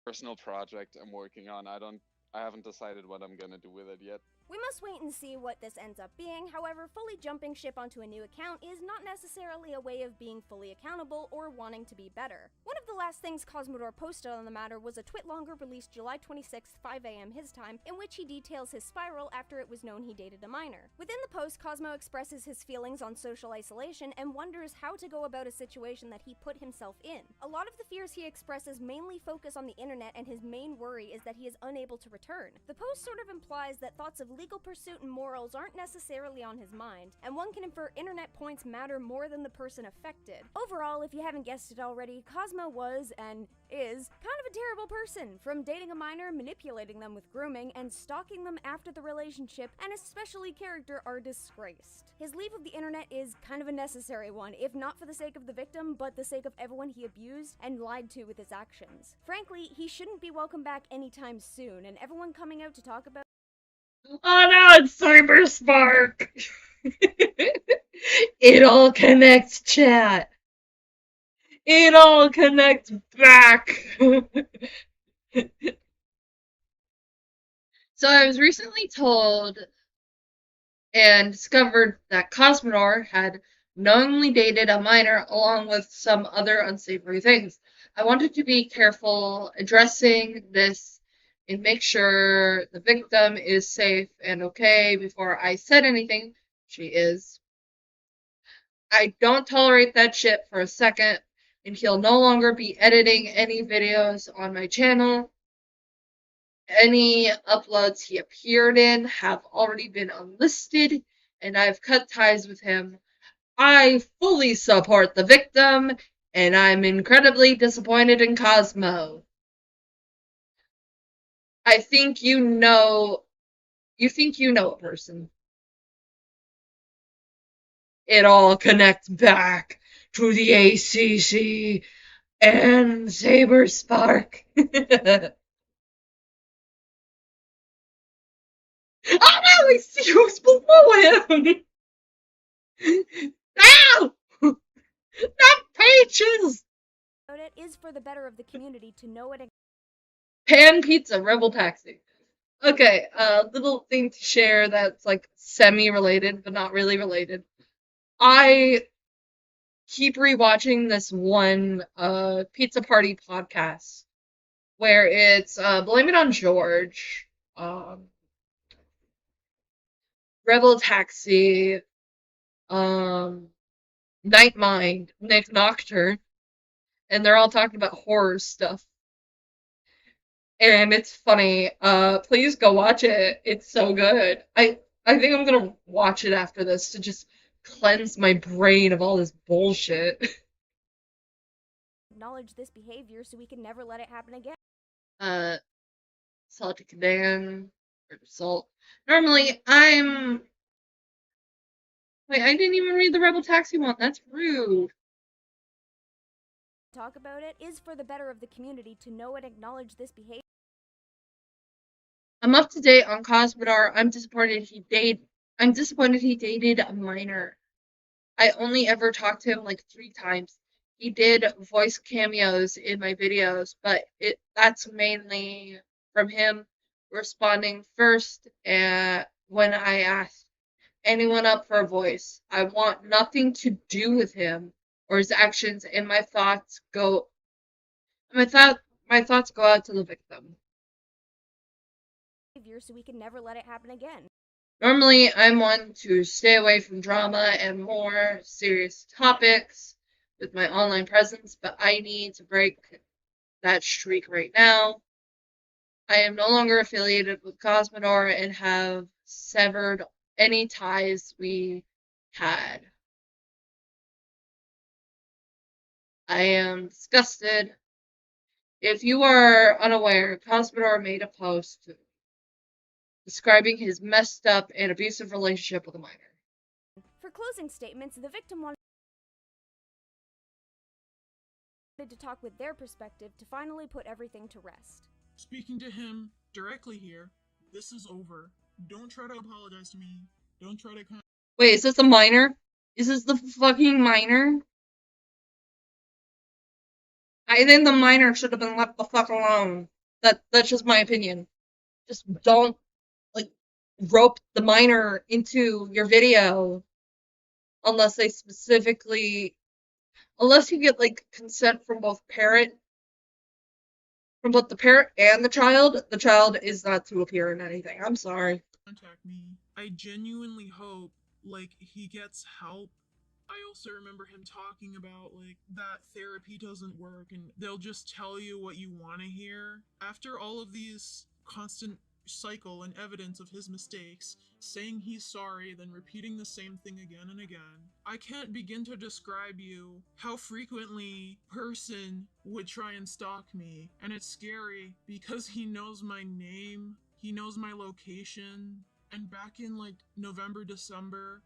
personal project I'm working on. I haven't decided what I'm gonna do with it yet. We must wait and see what this ends up being. However, fully jumping ship onto a new account is not necessarily a way of being fully accountable or wanting to be better. One of the last things Cosmodore posted on the matter was a twit longer released July 26th, 5 a.m. his time, in which he details his spiral after it was known he dated a minor. Within the post, Cosmo expresses his feelings on social isolation and wonders how to go about a situation that he put himself in. A lot of the fears he expresses mainly focus on the internet, and his main worry is that he is unable to return. The post sort of implies that thoughts of legal pursuit and morals aren't necessarily on his mind, and one can infer internet points matter more than the person affected. Overall, if you haven't guessed it already, Cosmo was, and is, kind of a terrible person, from dating a minor, manipulating them with grooming, and stalking them after the relationship, and especially character, are disgraced. His leave of the internet is kind of a necessary one, if not for the sake of the victim, but the sake of everyone he abused and lied to with his actions. Frankly, he shouldn't be welcome back anytime soon, and everyone coming out to talk about Oh no, it's Cyberspark! It all connects, chat. It all connects back. So I was recently told and discovered that Cosmodore had knowingly dated a minor along with some other unsavory things. I wanted to be careful addressing this and make sure the victim is safe and okay before I said anything. She is. I don't tolerate that shit for a second, and he'll no longer be editing any videos on my channel. Any uploads he appeared in have already been unlisted, and I've cut ties with him. I fully support the victim, and I'm incredibly disappointed in Cosmo. I think you know a person. It all connects back to the ACC and Cyberspark. Oh no, I see who's below him! No! Not Peaches! it is for the better of the community to know it. Pan Pizza, Rebel Taxi. Okay, little thing to share that's like semi-related, but not really related. I keep rewatching this one Pizza Party podcast where it's Blame It on George, Rebel Taxi, Night Mind, Nick Nocturne, and they're all talking about horror stuff. and it's funny. Please go watch it. It's so good. I think I'm gonna watch it after this to just cleanse my brain of all this bullshit. Acknowledge this behavior so we can never let it happen again. Salty Cadan or Salt. Normally, I'm. Wait, I didn't even read the Rebel Taxi one. That's rude. Talk about it is for the better of the community to know and acknowledge this behavior. I'm up to date on Cosmodore. I'm disappointed he dated a minor. I only ever talked to him like 3 times. He did voice cameos in my videos, but that's mainly from him responding first when I asked anyone up for a voice. I want nothing to do with him or his actions, and my thoughts go out to the victim. So we can never let it happen again. Normally, I'm one to stay away from drama and more serious topics with my online presence, but I need to break that streak right now. I am no longer affiliated with Cosmodore and have severed any ties we had. I am disgusted. If you are unaware, Cosmodore made a post describing his messed up and abusive relationship with a minor. For closing statements, the victim wanted to talk with their perspective to finally put everything to rest. Speaking to him directly here, this is over. Don't try to apologize to me. Don't try to... Wait, is this a minor? Is this the fucking minor? I think the minor should have been left the fuck alone. That's just my opinion. Just don't rope the minor into your video unless you get consent from both the parent and the child. The child is not to appear in anything. I'm sorry. Contact me. I genuinely hope he gets help. I also remember him talking about that therapy doesn't work and they'll just tell you what you want to hear. After all of these constant cycle and evidence of his mistakes, saying he's sorry, then repeating the same thing again and again, I can't begin to describe you how frequently person would try and stalk me, and it's scary because he knows my name, he knows my location, and back in November, December,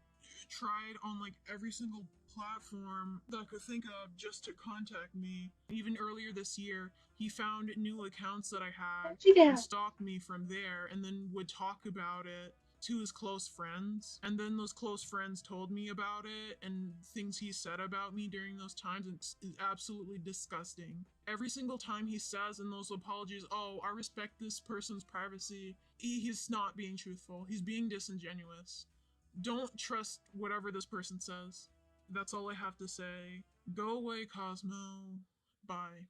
tried on every single platform that I could think of just to contact me. Even earlier this year, he found new accounts that I had and stalked me from there, and then would talk about it to his close friends. And then those close friends told me about it and things he said about me during those times. It's absolutely disgusting. Every single time he says in those apologies, oh, I respect this person's privacy, he's not being truthful. He's being disingenuous. Don't trust whatever this person says. That's all I have to say. Go away, Cosmo. Bye.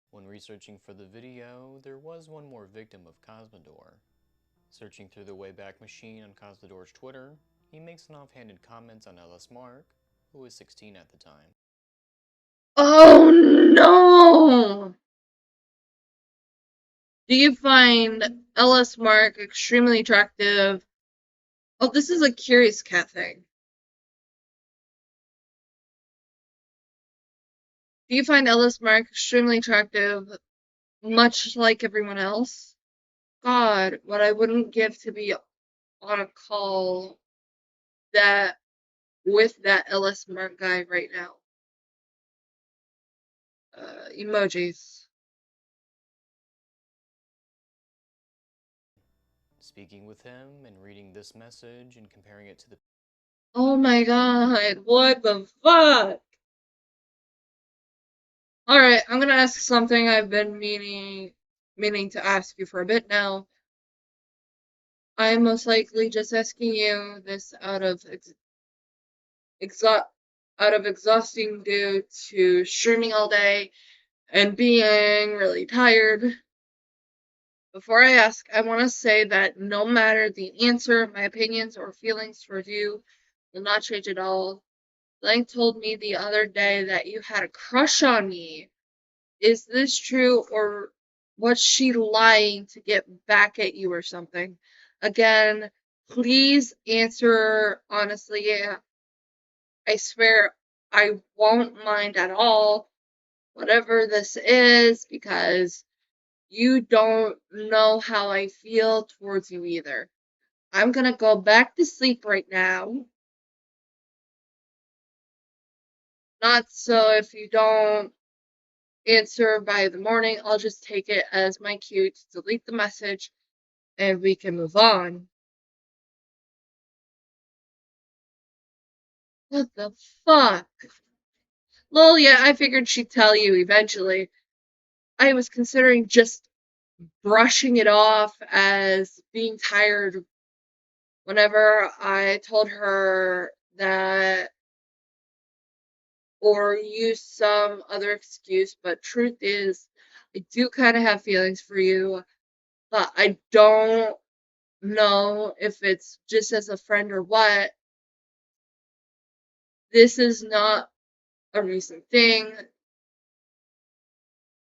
When researching for the video, there was one more victim of Cosmodore. Searching through the Wayback Machine on Cosmodore's Twitter, he makes an offhanded comment on Ellis Mark, who was 16 at the time. Oh no! Do you find Ellis Mark extremely attractive? Oh, this is a Curious Cat thing. Do you find Ellis Mark extremely attractive, much like everyone else? God, what I wouldn't give to be on a call with that Ellis Mark guy right now. Emojis. Speaking with him and reading this message and comparing it to the... Oh my god, what the fuck? Alright, I'm gonna ask something I've been meaning to ask you for a bit now. I'm most likely just asking you this out of exhausting due to streaming all day and being really tired. Before I ask, I want to say that no matter the answer, my opinions or feelings towards you will not change at all. Blank told me the other day that you had a crush on me. Is this true, or was she lying to get back at you or something? Again, please answer honestly. I swear I won't mind at all whatever this is because you don't know how I feel towards you either. I'm gonna go back to sleep right now. Not so if you don't answer by the morning, I'll just take it as my cue to delete the message and we can move on. What the fuck? Well, yeah, I figured she'd tell you eventually. I was considering just brushing it off as being tired whenever I told her that or use some other excuse, but truth is, I do kind of have feelings for you, but I don't know if it's just as a friend or what. This is not a recent thing.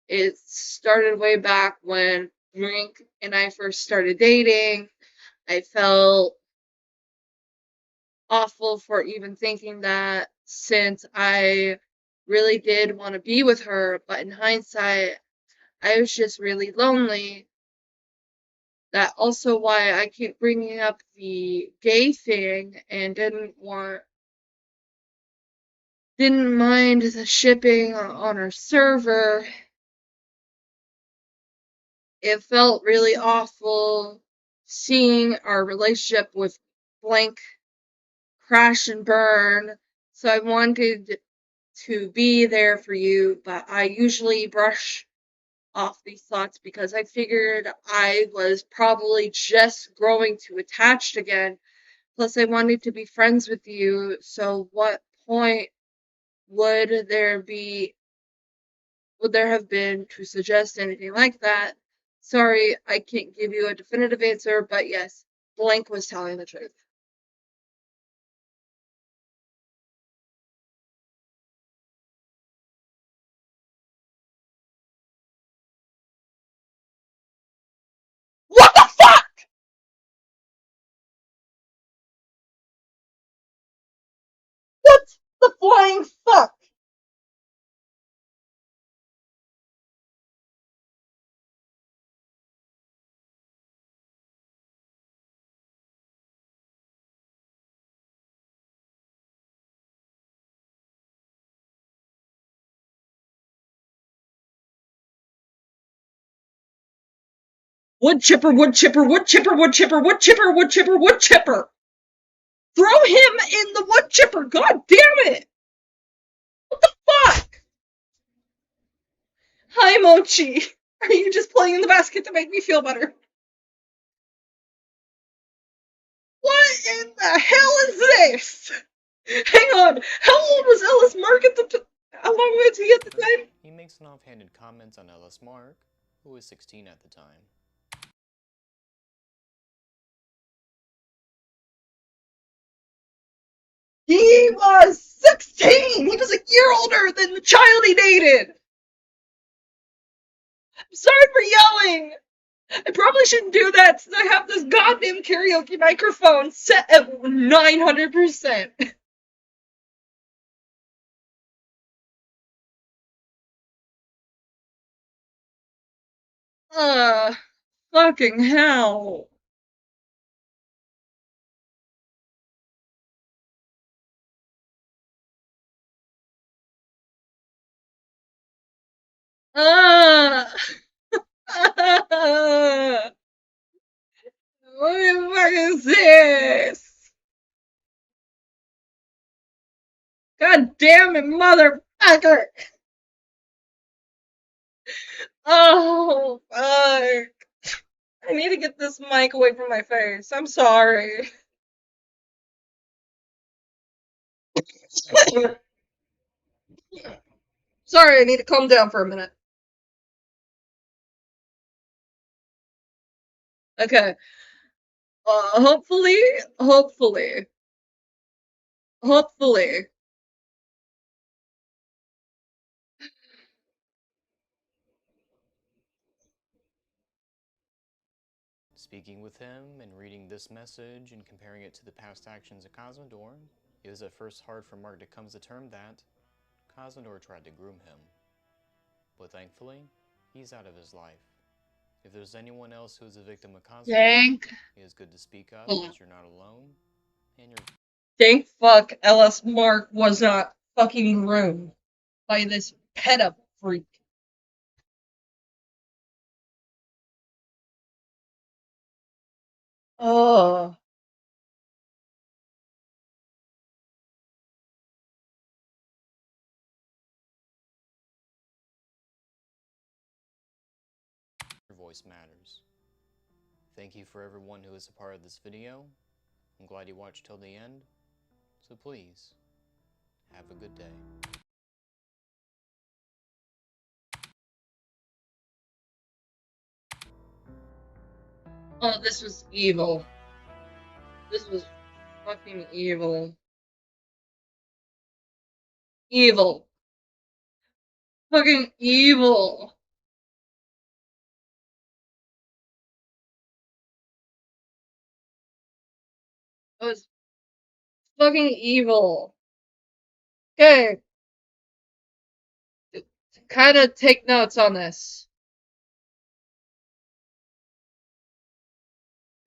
It started way back when Brink and I first started dating. I felt awful for even thinking that since I really did want to be with her, but in hindsight, I was just really lonely. That also why I keep bringing up the gay thing and didn't mind the shipping on our server. It felt really awful seeing our relationship with blank crash and burn. So I wanted to be there for you, but I usually brush off these thoughts because I figured I was probably just growing too attached again. Plus, I wanted to be friends with you, so what point would there be would there have been to suggest anything like that? Sorry, I can't give you a definitive answer, but yes, Blank was telling the truth. What the fuck? What the flying fuck? Wood chipper, wood chipper, wood chipper, wood chipper, wood chipper, wood chipper, wood chipper. Throw him in the wood chipper. God damn it. What the fuck? Hi, Mochi. Are you just playing in the basket to make me feel better? What in the hell is this? Hang on. How old was Ellis Mark at the time? How long was he at the time? He makes an offhanded comment on Ellis Mark, who was 16 at the time. He was 16! He was a year older than the child he dated! I'm sorry for yelling! I probably shouldn't do that since I have this goddamn karaoke microphone set at 900%. Fucking hell. What the fuck is this? God damn it, motherfucker! Oh, fuck. I need to get this mic away from my face. I'm sorry. Sorry, I need to calm down for a minute. Okay. Hopefully, hopefully, hopefully. Speaking with him and reading this message and comparing it to the past actions of Cosmodore, it was at first hard for Mark to come to terms that Cosmodore tried to groom him. But thankfully, he's out of his life. If there's anyone else who is a victim of Cosmodore, it is good to speak up as you're not alone, and you're... Thank fuck LS Mark was not fucking groomed by this pedo freak. Oh. Your voice matters. Thank you for everyone who is a part of this video. I'm glad you watched till the end, so please, have a good day. Oh, this was evil. This was fucking evil. Evil. Fucking evil. It was fucking evil. Okay. Kind of take notes on this.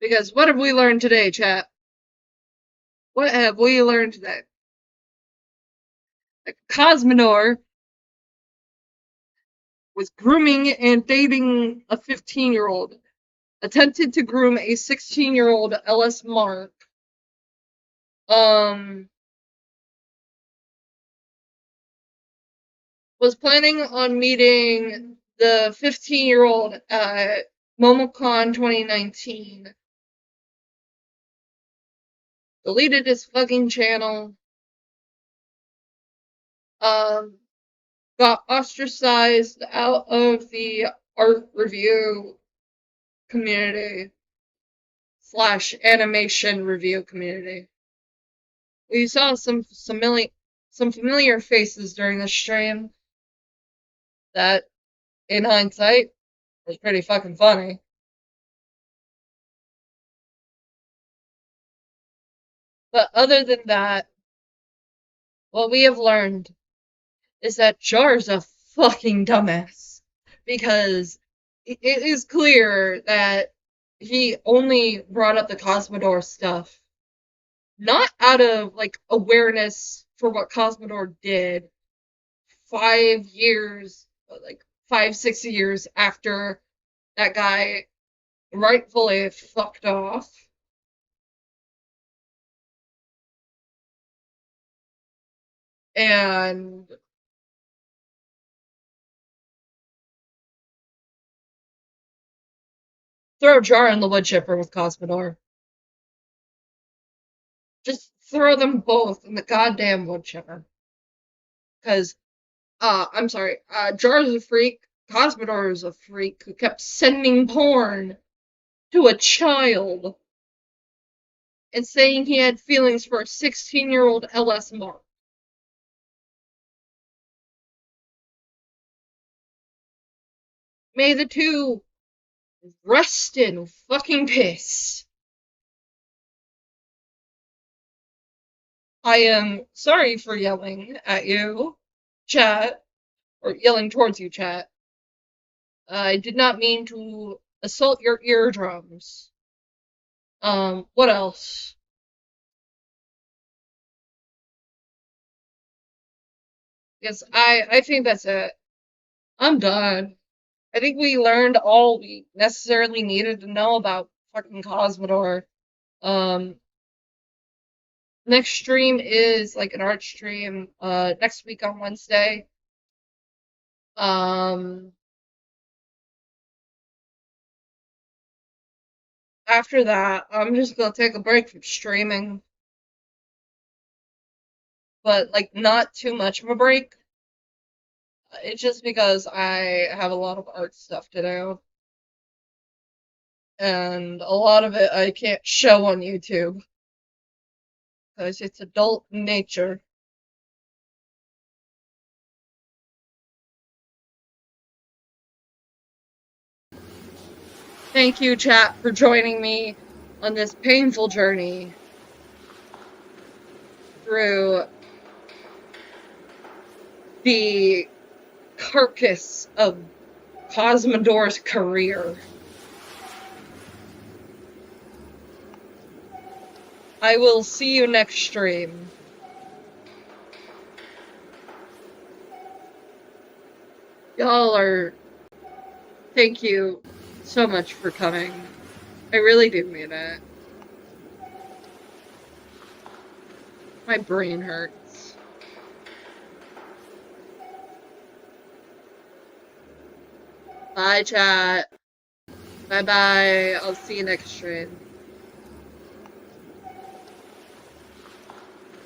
Because what have we learned today, chat? What have we learned today? Cosmodore was grooming and dating a 15-year-old. Attempted to groom a 16-year-old LS Mark. Was planning on meeting the 15-year-old at MomoCon 2019. Deleted his fucking channel. Got ostracized out of the art review community / animation review community. We saw some familiar faces during the stream that, in hindsight, was pretty fucking funny. But other than that, what we have learned is that Jar's a fucking dumbass. Because it is clear that he only brought up the Cosmodore stuff not out of, like, awareness for what Cosmodore did 5 years, like, 5, 6 years after that guy rightfully fucked off. And throw Jar in the wood chipper with Cosmodore. Just throw them both in the goddamn wood chipper. Because, I'm sorry, Jar's a freak, Cosmodore is a freak who kept sending porn to a child and saying he had feelings for a 16-year-old LS Mark. May the two rest in fucking piss. I am sorry for yelling at you, chat, or yelling towards you, chat. I did not mean to assault your eardrums. What else? Yes, I think that's it. I'm done. I think we learned all we necessarily needed to know about fucking Cosmodore. Next stream is like an art stream, next week on Wednesday. After that, I'm just gonna take a break from streaming. But, like, not too much of a break. It's just because I have a lot of art stuff to do. And a lot of it I can't show on YouTube. Because it's adult in nature. Thank you, chat, for joining me on this painful journey through the carcass of Cosmodore's career. I will see you next stream. Y'all are... Thank you so much for coming. I really do mean it. My brain hurts. Bye, chat. Bye-bye. I'll see you next stream.